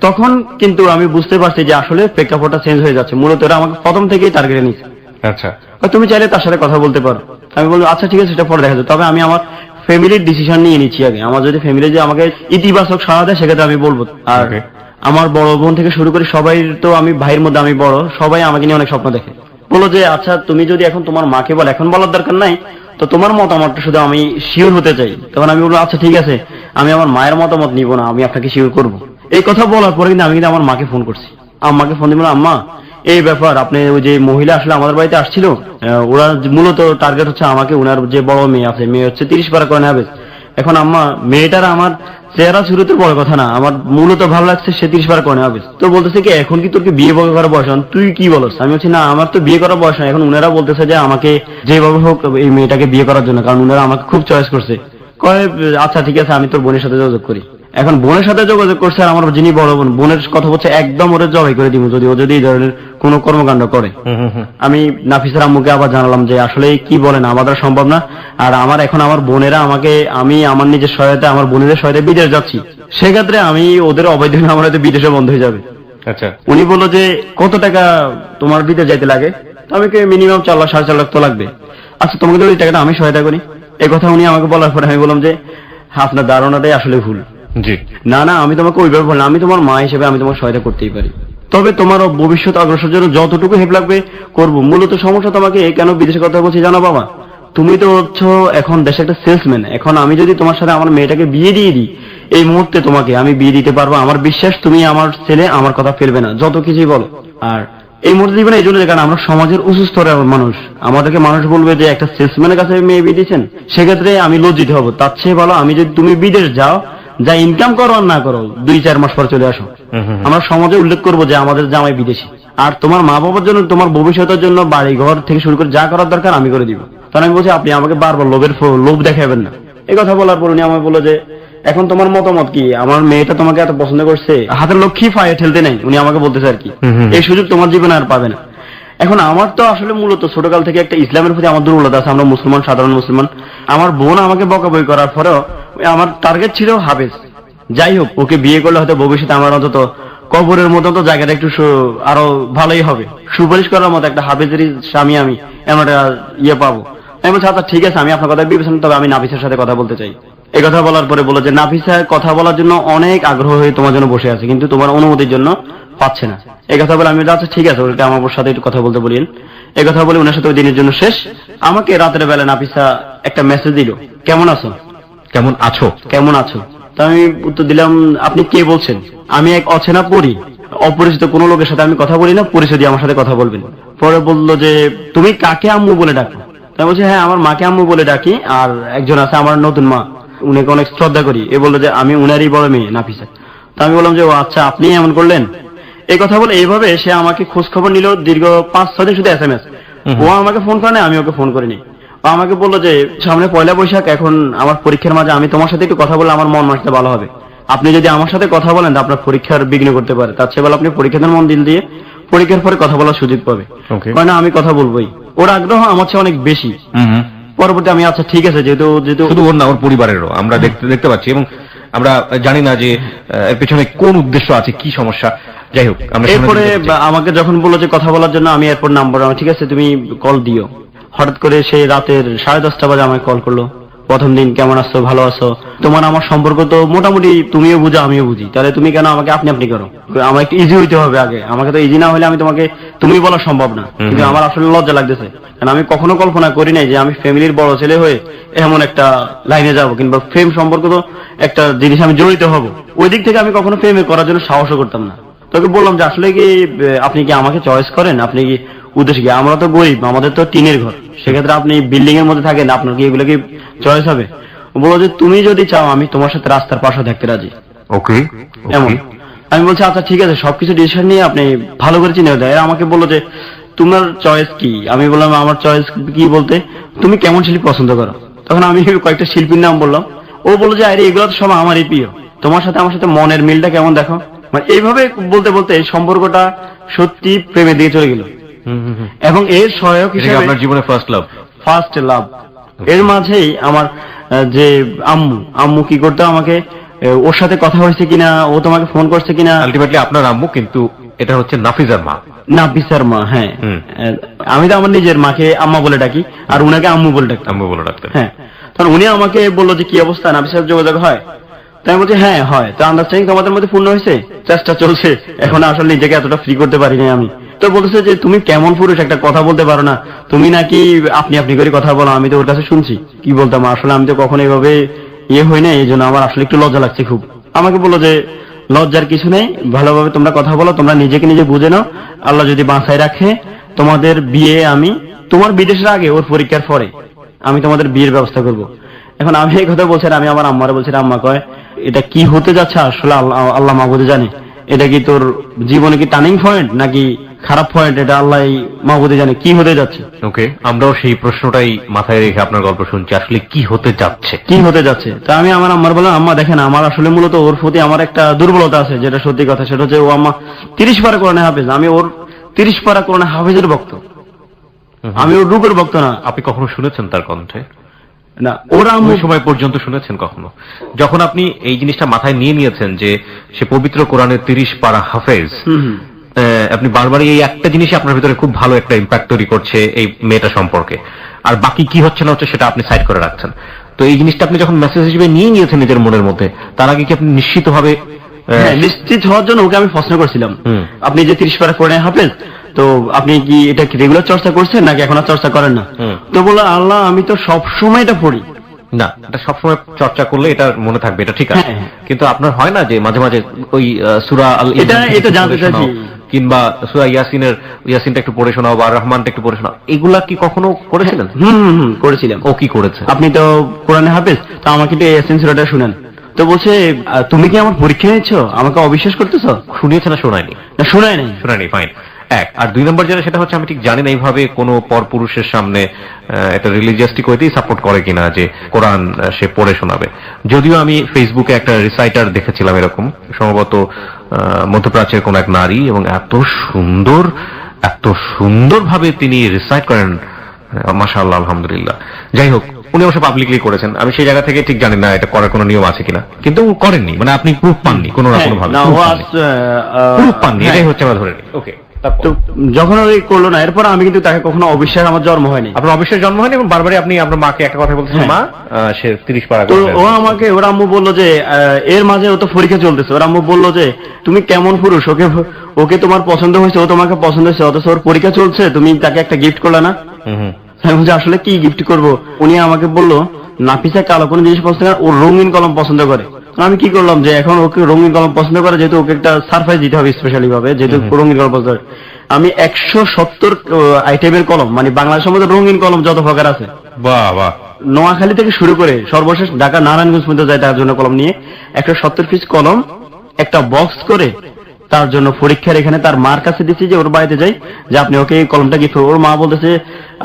তখন কিন্তু আমি বুঝতে পারছি যে আসলে প্রেক্ষাপটটা চেঞ্জ হয়ে যাচ্ছে, মূলত ওরা আমাকে প্রথম থেকেই টার্গেটে নিচ্ছে। আচ্ছা, তুমি চাইলে তার সাথে কথা বলতে পারো। আমি বললাম আচ্ছা ঠিক আছে, সেটা পরে দেখা যাবে, তবে আমি আমার ফ্যামিলির ডিসিশন নিয়ে নিচ্ছি আগে। আমার যদি ফ্যামিলি যে আমাকে ইতিবাচক সাড়া দেয় সেক্ষেত্রে আমি বলবো। আর Okay. আমার বড় বোন থেকে শুরু করে সবাই, তো আমি ভাইয়ের মধ্যে আমি বড়, সবাই আমাকে নিয়ে অনেক স্বপ্ন দেখে। বলো যে আচ্ছা তুমি যদি এখন তোমার মাকে বল, এখন বলার দরকার নাই, তো তোমার মতামতটা শুধু আমি শিওর হতে চাই। তখন আমি বলবো আচ্ছা ঠিক আছে, আমি আমার মায়ের মতামত নিব না, আমি আপনাকে শিওর করব। এই কথা বলার পরে কিন্তু আমি কিন্তু আমার মাকে ফোন করছি। আম্মাকে ফোন দিয়ে বললাম আম্মা এই ব্যাপার, আপনি ওই যে মহিলা আসলে আমাদের বাড়িতে আসছিল, ওরা মূলত টার্গেট হচ্ছে আমাকে, ওনার যে বড় মেয়ে আছে, মেয়ে হচ্ছে 30 পারা করে নেবে। এখন আম্মা মেয়েটার আমার চেহারা শুরুতে বড় কথা না, আমার মূলত ভালো লাগছে সে 30 পারা করে নেবে। তো বলতেছে কি এখন কি তোর কি বিয়ে করার বয়স? তুই কি বলস? আমি বলছি না আমার তো বিয়ে করার বয়স না। এখন উনারা বলতেছে যে আমাকে যেভাবে হোক এই মেয়েটাকে বিয়ে করার জন্য, কারণ উনারা আমাকে খুব চয়েস করছে। কয় আচ্ছা ঠিক আছে, আমি তোর বোনের সাথে যোগাযোগ করি। এখন বোনের সাথে যোগাযোগ করছে, আর আমার যিনি বড় বোন, বোনের কথা বলছে একদম ওরে জবাই করে দিব যদি ও যদি এই ধরনের কোনো কর্মকাণ্ড করে। আমি নাফিসার আম্মুকে আবার জানালাম যে আসলে কি বলেন, আমাদের সম্ভব না। আর আমার এখন আমার বোনেরা আমাকে, আমি আমার নিজের সহায়তা, আমার বোনেদের সহায়তা বিদেশ যাচ্ছি, সেক্ষেত্রে আমি ওদের অবৈধ আমার হয়তো বিদেশে বন্ধ হয়ে যাবে। আচ্ছা, উনি বললো যে কত টাকা তোমার বিদেশ যাইতে লাগে? আমাকে মিনিমাম 4 লাখ 4.5 লাখ তো লাগবে। আচ্ছা তোমাকে তো ওই টাকাটা আমি সহায়তা করি। এই কথা উনি আমাকে বলার পরে আমি বললাম যে আপনার ধারণাটাই আসলে ভুল। জি, না না, আমি তোমাকে ওইভাবে বললাম, আমি তোমার মা হিসেবে আমি তোমার সহায়তা করতেই পারি, তবে তোমার ভবিষ্যৎ অগ্রসর জন্য যতটুকু হেল্প লাগবে করবো। মূলত সমস্যা তোমাকে কেন বিদেশে কথা বলছি জানো বাবা, তুমি তো হচ্ছে এখন দেশে একটা সেলসম্যান। এখন আমি যদি তোমার সাথে আমার মেয়েটাকে বিয়ে দিয়ে দিই, এই মুহূর্তে তোমাকে আমি বিয়ে দিতে পারবো, আমার বিশ্বাস তুমি আমার ছেলে আমার কথা ফেলবে না, যত কিছুই বলো। আর এই মুহূর্তে দিবে না এই জন্য, কারণ আমরা সমাজের উঁচু স্তরের মানুষ, আমাদেরকে মানুষ বলবে যে একটা সেলসম্যানের কাছে মেয়ে বিয়ে দিয়েছেন, সেক্ষেত্রে আমি লজ্জিত হবো। তার চেয়ে ভালো আমি যদি তুমি বিদেশ যাও, যা ইনকাম করো আর না করো 2-4 মাস পর চলে আসো, আমরা সমাজে উল্লেখ করবো যে আমাদের জামাই বিদেশি। আর তোমার মা বাবার জন্য, তোমার ভবিষ্যতের জন্য বাড়ি ঘর থেকে শুরু করে যা করার দরকার আমি করে দিব। তখন আমি বলছি আপনি আমাকে বারবার লোভ দেখাবেন না। এই কথা বলার পর উনি আমাকে বললো যে এখন তোমার মতামত কি, আমার মেয়েটা তোমাকে এত পছন্দ করছে, হাতের লক্ষ্মী ফায়ে ঠেলতে নাই, উনি আমাকে বলতেছে আর কি, এই সুযোগ তোমার জীবনে আর পাবে না। এখন আমার তো আসলে মূলত ছোটকাল থেকে একটা ইসলামের প্রতি আমার দুর্বলতা আছে, আমরা মুসলমান, সাধারণ মুসলমান। আমার বোন আমাকে বকাবকি করার পরেও আমার টার্গেট ছিল হাফেজ। যাই হোক, ওকে বিয়ে করলে হয়তো ভবিষ্যতে আমার অন্তত কবরের মতো তো জায়গাটা একটু আরো ভালোই হবে, সুপারিশ করার মতো একটা হাফেজেরই স্বামী আমি এমন একটা ইয়ে পাবো। আমি বলছি আচ্ছা ঠিক আছে, আমি আপনার কথা বিবেচনা, তবে আমি নাফিসার সাথে কথা বলতে চাই। এই কথা বলার পরে বললো যে নাফিসা কথা বলার জন্য অনেক আগ্রহ হয়ে তোমার জন্য বসে আছে, কিন্তু তোমার অনুমতির জন্য পাচ্ছে না। এই কথা বলে আমি আচ্ছা ঠিক আছে, ওটা আমার সাথে একটু কথা বলতে বলিন। এই কথা বলে ওনার সাথে ওই দিনের জন্য শেষ। আমাকে রাতের বেলা নাফিসা একটা মেসেজ দিল, কেমন আছো? কেমন আছো? কেমন আছো? তা আমি উত্তর দিলাম আপনি কে বলছেন? আমি এক অচেনা পরি, অপরিচিত কোনো লোকের সাথে আমি কথা বলি না, পরিচয় দিয়ে আমার সাথে কথা বলবেন। পরে বললো যে তুমি কাকে আম্মু বলে ডাকো? তাই বলছি হ্যাঁ আমার মাকে আম্মু বলে ডাকি, আর একজন আছে আমার নতুন মা, উনাকে অনেক শ্রদ্ধা করি। এ বললো যে আমি উনারই বড় মেয়ে নাফিসা। তা আমি বললাম যে ও আচ্ছা আপনি এমন করলেন। এই কথা বলে এইভাবে সে আমাকে খোঁজ খবর নিল দীর্ঘ 5-6 দিন, শুধু SMS। ও আমাকে ফোন করে না, আমি ওকে ফোন করিনি। ও আমাকে বললো যে সামনে পয়লা বৈশাখ, এখন আমার পরীক্ষার মাঝে আমি তোমার সাথে একটু কথা বললে আমার মন মানতে ভালো হবে। আপনি যদি আমার সাথে কথা বলেন আপনার পরীক্ষার বিঘ্ন করতে পারে, তার চেয়ে ভালো আপনি পরীক্ষাতে মন দিল দিয়ে পরীক্ষার পরে কথা বলার সুযোগ পাবে। কারণ আমি কথা বলবোই, ওর আগ্রহ আমার চেয়ে অনেক বেশি। পরবর্তী আমি আচ্ছা ঠিক আছে, যেহেতু শুধু ওর না, ওর পরিবারেরও আমরা দেখতে পাচ্ছি, এবং আমরা জানি না যে এর পেছনে কোন উদ্দেশ্য আছে, কি সমস্যা। যাই হোক, এরপরে আমাকে যখন বললো যে কথা বলার জন্য, আমি এরপর নাম্বার, ঠিক আছে তুমি কল দিও। হঠাৎ করে সেই রাতের 10:30 বাজে আমাকে কল করলো। প্রথম দিন কেমন আছো, ভালো আছো, তোমার আমার সম্পর্ক তো মোটামুটি তুমিও বুঝো আমিও বুঝি, তাহলে তুমি কেন আমাকে আপনি আপনি করো? আমার একটু ইজি হইতে হবে আগে, আমাকে তো ইজি না হলে আমি তোমাকে তুমি বলা সম্ভব না। কিন্তু আমার আসলে লজ্জা লাগতেছে, কারণ আমি কখনো কল্পনা করি নাই যে আমি ফ্যামিলির বড় ছেলে হয়ে এমন একটা লাইনে যাব, কিংবা প্রেম সম্পর্ক তো একটা জিনিস আমি জড়িত হব, ওই দিক থেকে আমি কখনো প্রেমে করার জন্য সাহসও করতাম না। তোকে বললাম যে আসলে কি আপনি কি আমাকে চয়েস করেন, আপনি কি উদ্দেশ্য কি? আমরা তো গরিব, আমাদের তো টিনের ঘর, সেক্ষেত্রে আপনি বিল্ডিং এর মধ্যে থাকেন, আপনার কি এগুলো কি চয়েস হবে? বলো যে তুমি যদি চাও আমি তোমার সাথে রাস্তার পাশে থাকতে রাজি। ওকে, এমন আমি বলছি আচ্ছা ঠিক আছে, সবকিছু ডিসিশন নিয়ে আপনি ভালো করে চিন্তা দেয়। আমাকে বললো যে তোমার চয়েস কি? আমি বললাম আমার চয়েস কি বলতে তুমি কেমন শিল্পী পছন্দ করো। তখন আমি কয়েকটা শিল্পীর নাম বললাম। ও বললো যে আরে এগুলো তো সব আমারই প্রিয়, তোমার সাথে আমার সাথে মনের মিলটা কেমন দেখো। মানে এইভাবে বলতে বলতে এই সম্পর্কটা সত্যি প্রেমে দিয়ে চলে গেল। এবং এর সহায়ক এটা কি হিসেবে আপনার জীবনে ফার্স্ট লাভ? First love. এর মাঝেই আমার যে আম্মু কি করতো, আমাকে ওর সাথে কথা হয়েছে কিনা, ও তোমাকে ফোন করছে কিনা। আলটিমেটলি আপনার আম্মু, কিন্তু এটা হচ্ছে নাফিজার মা। নাফিসার মা, হ্যাঁ। আমি তো আমার নিজের মাকে আম্মা বলে ডাকি, আর উনাকে আম্মু বলে ডাকি। আম্মু বলে ডাকতেন। হ্যাঁ, তখন উনি আমাকে বললো যে কি অবস্থা, নাফিসার যোগাযোগ হয়? তাই আমি বলছি হ্যাঁ হয়। তো আন্ডারস্ট্যান্ডিং তোমাদের মধ্যে পূর্ণ হয়েছে? চেষ্টা চলছে, এখন আসলে নিজেকে এতটা ফ্রি করতে পারিনি আমি। তো বলতেছে যে তুমি কেমন পুরুষ, একটা কথা বলতে পারো না, তুমি নাকি আপনি আপনি করে কথা বলো। আমি তো ওর কাছে শুনছি, কি বলতাম আসলে, আমি তো কখনো এভাবে হই না, এই জন্য আমার আসলে একটু লজ্জা লাগছে খুব। আমাকে বললো যে লজ্জার কিছু নেই, ভালোভাবে তোমরা কথা বলো, তোমরা নিজেকে নিজে বুঝে নাও, আল্লাহ যদি বাঁচায় রাখে তোমাদের বিয়ে, আমি তোমার বিদেশের আগে ওর পরীক্ষার পরে আমি তোমাদের বিয়ের ব্যবস্থা করব। এখন আমি এই কথা বলছি, আমি আমার আম্মারে বলছি, আম্মা কয় এটা কি হতে যাচ্ছে আসলে আল্লাহ মাহবুদে জানে, এটা কি তোর জীবনে কি টার্নিং পয়েন্ট নাকি খারাপ পয়েন্ট, এটা আল্লাহ মাহবুদে জানে কি হতে যাচ্ছে। ওকে, আমরাও সেই প্রশ্নটাই মাথায় রেখে আপনার গল্প শুনছি, আসলে কি হতে যাচ্ছে, কি হতে যাচ্ছে। তা আমি আমার আম্মার বললাম, আম্মা দেখেন আমার আসলে মূলত ওর প্রতি আমার একটা দুর্বলতা আছে, যেটা সত্যি কথা, সেটা হচ্ছে ও আম্মা 30 পারা কোরআনে হাফেজ, আমি ওর 30 পারা কোরআনে হাফেজের ভক্ত, আমি ওর রূপের ভক্ত না। আপনি কখনো শুনেছেন তার কণ্ঠে? না, ওরা ওই সময় পর্যন্ত শুনেছেন কখনো? যখন আপনি এই জিনিসটা মাথায় নিয়ে নিয়েছেন যে সে পবিত্র কোরআনের 30 পারা হাফেজ, আপনি বারবারই এই একটা জিনিসই আপনার ভিতরে খুব ভালো একটা ইম্প্যাক্ট তৈরি করছে এই মেয়েটা সম্পর্কে, আর বাকি কি হচ্ছে না হচ্ছে সেটা আপনি সাইড করে রাখছেন। তো এই জিনিসটা আপনি যখন মেসেজ হিসেবে নিয়ে নিয়েছেন নিজের মনের মধ্যে, তার আগে কি আপনি নিশ্চিতভাবে নিশ্চিত হওয়ার জন্য ওকে আমি প্রশ্ন করছিলাম, আপনি যে 30 পারা কোরআনে হাফেজ, তো আপনি কি এটা কি রেগুলার চর্চা করছেন নাকি এখন আর চর্চা করেন না? তো বললো আল্লাহ আমি তো সব সময় এটা পড়ি। না, এটা সবসময় চর্চা করলে এটা মনে থাকবে, এটা ঠিক আছে, কিন্তু আপনার হয় না যে মাঝে মাঝে ওই সূরা আল এটা জানতে চাইছি, কিংবা সূরা ইয়াসিনটা একটু পড়ে শোনাও বা রহমানটা একটু পড়ে শোনাও, এগুলা কি কখনো করেছিলেন? করেছিলাম। ও কি করেছে? আপনি তো কোরআনে হাফেজ, তো আমাকে একটু ইয়াসিন সূরাটা শুনেন। তো বলছে তুমি কি আমার পরীক্ষা নিয়েছো, আমাকে অবিশ্বাস করতেছো? শুনিয়েছে না শোনায়নি? না, শোনায়নি। ফাইন। এক আর 2 নম্বর যেটা, সেটা হচ্ছে আমি ঠিক জানি না এইভাবে কোনো পরপুরুষের সামনে এটা রিলিজিয়াসটি কইতেই সাপোর্ট করে কিনা যে কোরআন সে পড়ে শোনাবে। যদিও আমি ফেসবুকে একটা রিসাইটার দেখেছিলাম এরকম, সম্ভবত মধ্যপ্রাচ্যের কোন এক নারী, এবং এত সুন্দরভাবে তিনি রিসাইট করেন, মাশাআল্লাহ, আলহামদুলিল্লাহ। যাই হোক, উনি অবশ্য পাবলিকলি করেছেন, আমি সেই জায়গা থেকে ঠিক জানি না এটা করার কোনো নিয়ম আছে কিনা, কিন্তু করেননি, মানে আপনি প্রুফ পাননি কোনো না কোনো ভাবে, প্রুফ পাননি, এটাই হচ্ছে আমরা ধরে নিই। ওকে, তো যখন ওই করলো না, এরপর আমি কিন্তু তাকে কখনো অবিশ্বাস আমার জন্ম হয়নি। আপনার অবিশ্বাস জন্ম হয়নি, এবং বারবারই আপনি আপনার মাকে একটা কথা বলতেছেন, মা সে 30 পারা। তো ও আমাকে, ওর আম্মু বললো যে এর মাঝে ও তো পরীক্ষা চলতেছে, ওর আম্মু বললো যে তুমি কেমন পুরুষ, ওকে তোমার পছন্দ হয়েছে, ও তোমাকে পছন্দ হয়েছে, অথচ ওর পরীক্ষা চলছে, তুমি তাকে একটা গিফট করলে না। আমি বলছি আসলে কি গিফট করব? উনি আমাকে বললো নাফিসা কালো কোনো জিনিস পছন্দ করে, ও রঙিন কলম পছন্দ করে। আমি কি করলাম যে এখন ওকে রঙিন কলম পছন্দ করে, যেহেতু ওকে একটা সারপ্রাইজ দিতে হবে স্পেশালি ভাবে, যেহেতু রঙিন কলম পছন্দ করে, আমি 170 আইটেমের কলম, মানে বাংলাদেশের মধ্যে রঙিন কলম যত প্রকার আছে, নোয়াখালী থেকে শুরু করে সর্বশেষ ঢাকা নারায়ণগঞ্জ পর্যন্ত যায়, তার জন্য কলম নিয়ে 170 পিস কলম একটা বক্স করে তার জন্য পরীক্ষার এখানে তার মার কাছে দিচ্ছি, যে ওর বাড়িতে যাই, যে আপনি ওকে এই কলমটা গিফট। ওর মা বলতেছে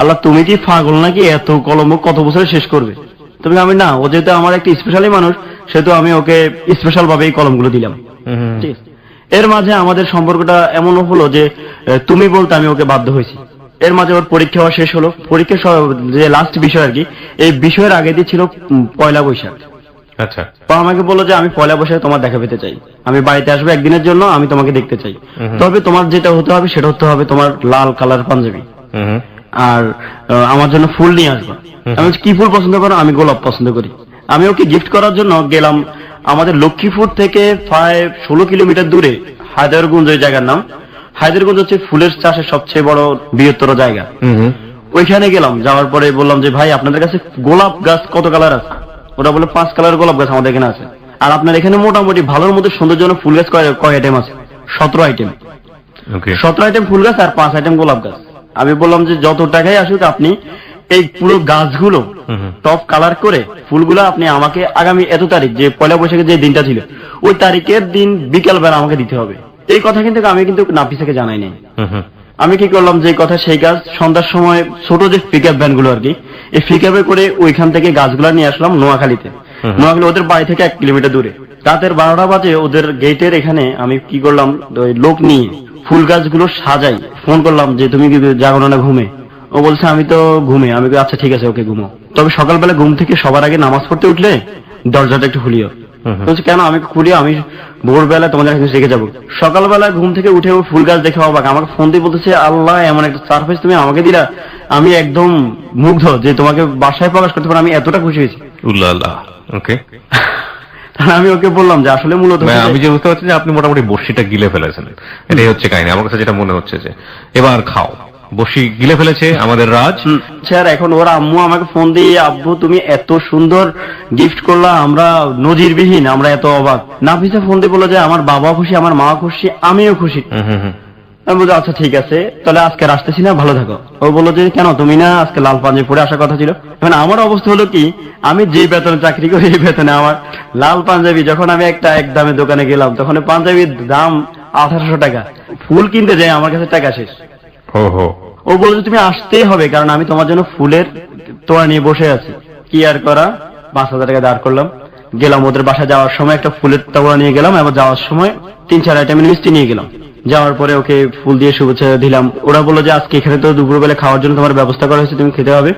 আল্লাহ তুমি কি পাগল নাকি, এত কলম কত বছরে শেষ করবে? তবে আমি না, ও যেহেতু আমার একটা স্পেশালি মানুষ, সেহেতু আমি ওকে স্পেশাল ভাবে এই কলমগুলো দিলাম। ঠিক আছে, এর মাঝে আমাদের সম্পর্কটা এমন হলো যে তুমি বলতে আমি ওকে বাধ্য হয়েছি। এর মাঝে ওর পরীক্ষা হওয়া শেষ হলো, পরীক্ষা যে লাস্ট বিষয় আর কি, এই বিষয়ের আগে দিয়ে ছিল পয়লা বৈশাখ। আচ্ছা, তো আমাকে বললো যে আমি পয়লা বৈশাখে তোমার দেখা পেতে চাই, আমি বাড়িতে আসবো একদিনের জন্য, আমি তোমাকে দেখতে চাই, তবে তোমার যেটা হতে হবে সেটা হতে হবে তোমার লাল কালার পাঞ্জাবি, আর আমার জন্য ফুল নিয়ে আসবা। আমি কি ফুল পছন্দ করো? আমি গোলাপ পছন্দ করি। আমি ওকে গিফট করার জন্য গেলাম আমাদের লক্ষ্মীপুর থেকে প্রায় 16 কিলোমিটার দূরে হায়দারগঞ্জ, ওই জায়গার নাম। হায়দারগঞ্জ হচ্ছে ফুলের চাষের সবচেয়ে বড় বৃহত্তর জায়গা। ওইখানে গেলাম, যাওয়ার পরে বললাম যে ভাই আপনাদের কাছে গোলাপ গাছ কত কালার আছে? ওরা বলে 5 কালার গোলাপ গাছ আমাদের এখানে আছে। আর আপনার এখানে মোটামুটি ভালোর মধ্যে সৌন্দর্যজনক ফুল গাছ কয় আইটেম আছে? 17 আইটেম। 17 আইটেম ফুল গাছ আর 5 আইটেম গোলাপ গাছ। আমি বললাম যে যত টাকাই আসুক আপনি এই পুরো গাছগুলো টপ কালার করে ফুলগুলো আপনি আমাকে আগামী এত তারিখ, যে পয়লা বৈশাখের যে দিনটা ছিল, ওই তারিখের দিন বিকাল বেলা আমাকে দিতে হবে। এই কথা কিন্তু আমি কিন্তু নাফিসাকে জানাই নাই। আমি কি করলাম, যে কথা সেই কাজ। সন্ধ্যার সময় ছোট যে পিকআপ ভ্যান গুলো আর কি, এই পিকআপে করে ওইখান থেকে গাছগুলা নিয়ে আসলাম নোয়াখালীতে। নোয়াখালী ওদের বাড়ি থেকে 1 কিলোমিটার দূরে। রাতের 12টা বাজে ওদের গেটের এখানে আমি কি করলাম, ওই লোক নিয়ে ফুল গাছগুলো সাজাই। ফোন করলাম যে তুমি কি জাগো না ঘুমে? ও বলছে আমি তো ঘুমে। আমি বলি, আচ্ছা ঠিক আছে, ওকে ঘুমো। তবে সকালবেলা ঘুম থেকে সবার আগে নামাজ পড়তে উঠলে দরজাটা একটু খুলিও। বলছে কেন? আমি খুলি, আমি ভোরবেলা তোমাদের কাছে রেখে যাবো। সকালবেলা ঘুম থেকে উঠে ও ফুল গাছ দেখে অবাক, আমাকে ফোন দিয়ে বলতেছে আল্লাহ এমন একটা সারপ্রাইজ তুমি আমাকে দিলা। আমি একদম মুগ্ধ যে তোমাকে বাসায় প্রকাশ করতে পারে, আমি এতটা খুশি হয়েছি। উল্লাহ। ওকে। আমি ওকে বললাম যে আসলে মূলত আমি যে বুঝতে পারছি যে আপনি মোটামুটি বড়শিটা গিলে ফেলেছেন, এটাই হচ্ছে কাহিনী। আমার কাছে যেটা মনে হচ্ছে যে এবার খাও, বড়শি গিলে ফেলেছে আমাদের রাজ। স্যার এখন ওর আম্মু আমাকে ফোন দিয়ে, আব্বু তুমি এত সুন্দর গিফট করলা, আমরা নজিরবিহীন, আমরা এত অবাক। নাফিসা ফোন দিয়ে বললো যে আমার বাবা খুশি, আমার মা খুশি, আমিও খুশি। আমি বলছি আচ্ছা ঠিক আছে, তাহলে আজকে আর আসতেছি না, ভালো থাকো। ও বললো যে কেন, তুমি না আজকে লাল পাঞ্জাবি পরে আসার কথা ছিল? এখন আমার অবস্থা হলো কি, আমি যে বেতনে চাকরি করি এই বেতনে আমার লাল পাঞ্জাবি, যখন আমি একটা এক দামে দোকানে গেলাম তখন পাঞ্জাবির দাম 1800 টাকা। ফুল কিনতে যাই আমার কাছে টাকা শেষ। ও বললো যে তুমি আসতেই হবে, কারণ আমি তোমার জন্য ফুলের তোড়া নিয়ে বসে আছি। কি আর করা, 5000 টাকা দাঁড় করলাম, গেলাম ওদের বাসায়। যাওয়ার সময় একটা ফুলের তোড়া নিয়ে গেলাম, এবং যাওয়ার সময় 3-4 আইটেমের মিষ্টি নিয়ে গেলাম। যাওয়ার পরে ওকে ফুল দিয়ে শুভেচ্ছা দিলাম। ওরা বললো যে আজকে এখানে তো দুপুরবেলা খাওয়ার জন্য তোমার ব্যবস্থা করা হয়েছে, তুমি খেতে হবে,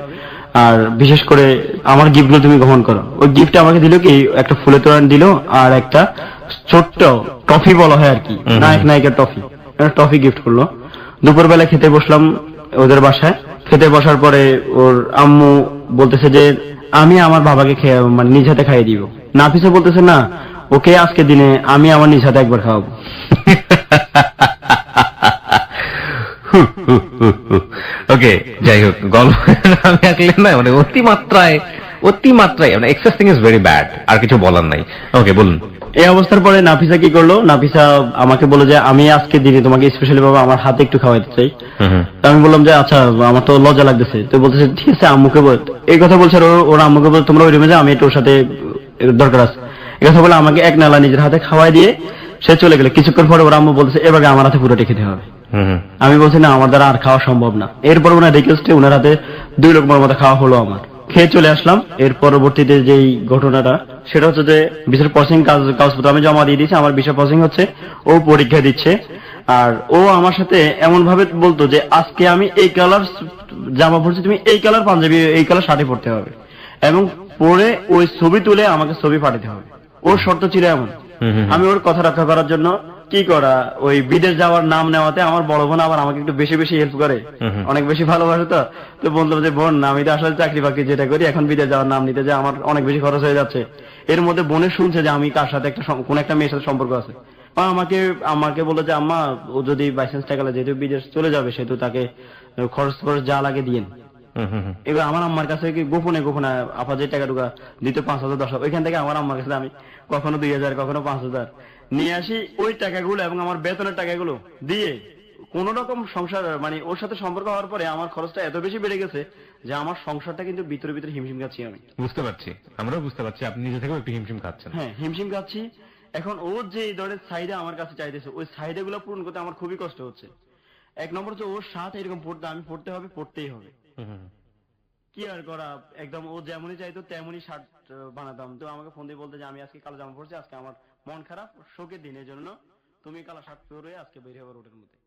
আর বিশেষ করে আমার গিফটগুলো তুমি গ্রহণ করো। ওই গিফট আমাকে দিল কি, একটা ফুলের তোড়া দিল, আর একটা ছোট্ট টফি বলা হয় আর কি, নায়ক নায়িকার টফি, টফি গিফট করলো। দুপুরবেলা খেতে বসলাম ওদের বাসায়। খেতে বসার পরে ওর আম্মু বলতেছে যে আমি আমার বাবাকে মানে নিজ হাতে খাইয়ে দিব। নাফিসা বলতেছে না, ওকে আজকে দিনে আমি আমার নিজ হাতে একবার খাওয়াবো। ওকে, যাই হোক, গল্প আমি আসলে না মানে অতিমাত্রায় মানে এক্সেসিং ইজ ভেরি ব্যাড, আর কিছু বলার নাই। ওকে, বলুন। এই অবস্থার পরে নাফিসা কি করলো, নাফিসা আমাকে বললো যে আমি আজকে দিনে তোমাকে স্পেশালি ভাবে আমার হাতে একটু খাওয়াইতে চাই। তো আমি বললাম যে আচ্ছা, আমার তো লজ্জা লাগতেছে। তো বলতেছে ঠিক আছে আম্মুকে বল। এই কথা বলছে, ওর আম্মুকে বল তোমরা ওই রুমে যাও, আমি একটু ওর সাথে দরকার আছে। এই কথা বলে আমাকে এক নালা নিজের হাতে খাওয়াই দিয়ে সে চলে গেল। কিছুক্ষণ পরে ওর আম্মু বলতেছে এবার আমার হাতে পুরোটা খেতে হবে। আমি বলছি না, আমার দ্বারা আর খাওয়া সম্ভব না। এরপর ওনার রিকোয়েস্টে ওনার হাতে 2 লোকমার মতো খাওয়া হলো আমার। খেয়ে চলে আসলাম। এর পরবর্তীতে যেই ঘটনাটা, সেটা হচ্ছে যে ভিসার প্রসেসিং কাগজপত্র আমি জমা দিয়ে দিয়েছি, আমার ভিসা প্রসেসিং হচ্ছে, ও পরীক্ষা দিচ্ছে। আর ও আমার সাথে এমন ভাবে বলতো যে আজকে আমি এই কালার জামা পরছি, তুমি এই কালার পাঞ্জাবি, এই কালার শাড়ি পরতে হবে, এবং পরে ওই ছবি তুলে আমাকে ছবি পাঠাতে হবে। ওর শর্ত ছিল এমন। আমি ওর কথা রক্ষা করার জন্য কি করা, ওই বিদেশ যাওয়ার নাম নেওয়াতে আমার বড় বোন আবার আমাকে একটু বেশি বেশি হেল্প করে, অনেক বেশি ভালোবাসে। তো বললাম যে বোন, আমি তো আসলে চাকরি বাকরি যেটা করি, এখন বিদেশ যাওয়ার নাম নিতে যে আমার অনেক বেশি খরচ হয়ে যাচ্ছে। এর মধ্যে বোনের শুনছে যে আমি কার সাথে কোন একটা মেয়ের সাথে সম্পর্ক আছে। আমাকে বললো যে আম্মা, ও যদি বাইচান্স টাকা যেহেতু বিদেশ চলে যাবে, সেহেতু তাকে খরচ যা লাগে দিয়েন। এবার আমার আম্মার কাছে কি গোপনে গোপনে আপা যে টাকা টুকা দিত 5000 10,000, ওইখান থেকে আমার আম্মার কাছে আমি কখনো 2000 কখনো 5000 নিয়ে আসি। ওই টাকাগুলো এবং আমার বেতনের টাকাগুলো দিয়ে কোন রকম সংসার, মানে ওর সাথে সম্পর্ক হওয়ার পরে আমার খরচটা এত বেশি বেড়ে গেছে যে আমার সংসারটা কিন্তু ভিতরে ভিতরে হিমশিম খাচ্ছি। আমি বুঝতে পারছি, আমরাও বুঝতে পারছি, আপনি নিজে থেকেও একটু হিমশিম খাচ্ছেন। হ্যাঁ, হিমশিম খাচ্ছি। এখন ও যে ধরনের চাহিদা আমার কাছে চাইতেছে, ওই চাহিদা গুলো পূরণ করতে আমার খুবই কষ্ট হচ্ছে। এক নম্বর হচ্ছে ওর সাথে এরকম পড়তে আমি পড়তেই হবে। কি আর করা, একদম ও যেমনই চাইতো তেমনই শার্ট বানাতাম। তো আমাকে ফোন দিয়ে বলতে যে আমি আজকে কালো জামা পরছি, আজকে আমার মন খারাপ, শোকের দিন, এই জন্য তুমি কালো শার্ট পরে আজকে বের হবে রোডের মধ্যে।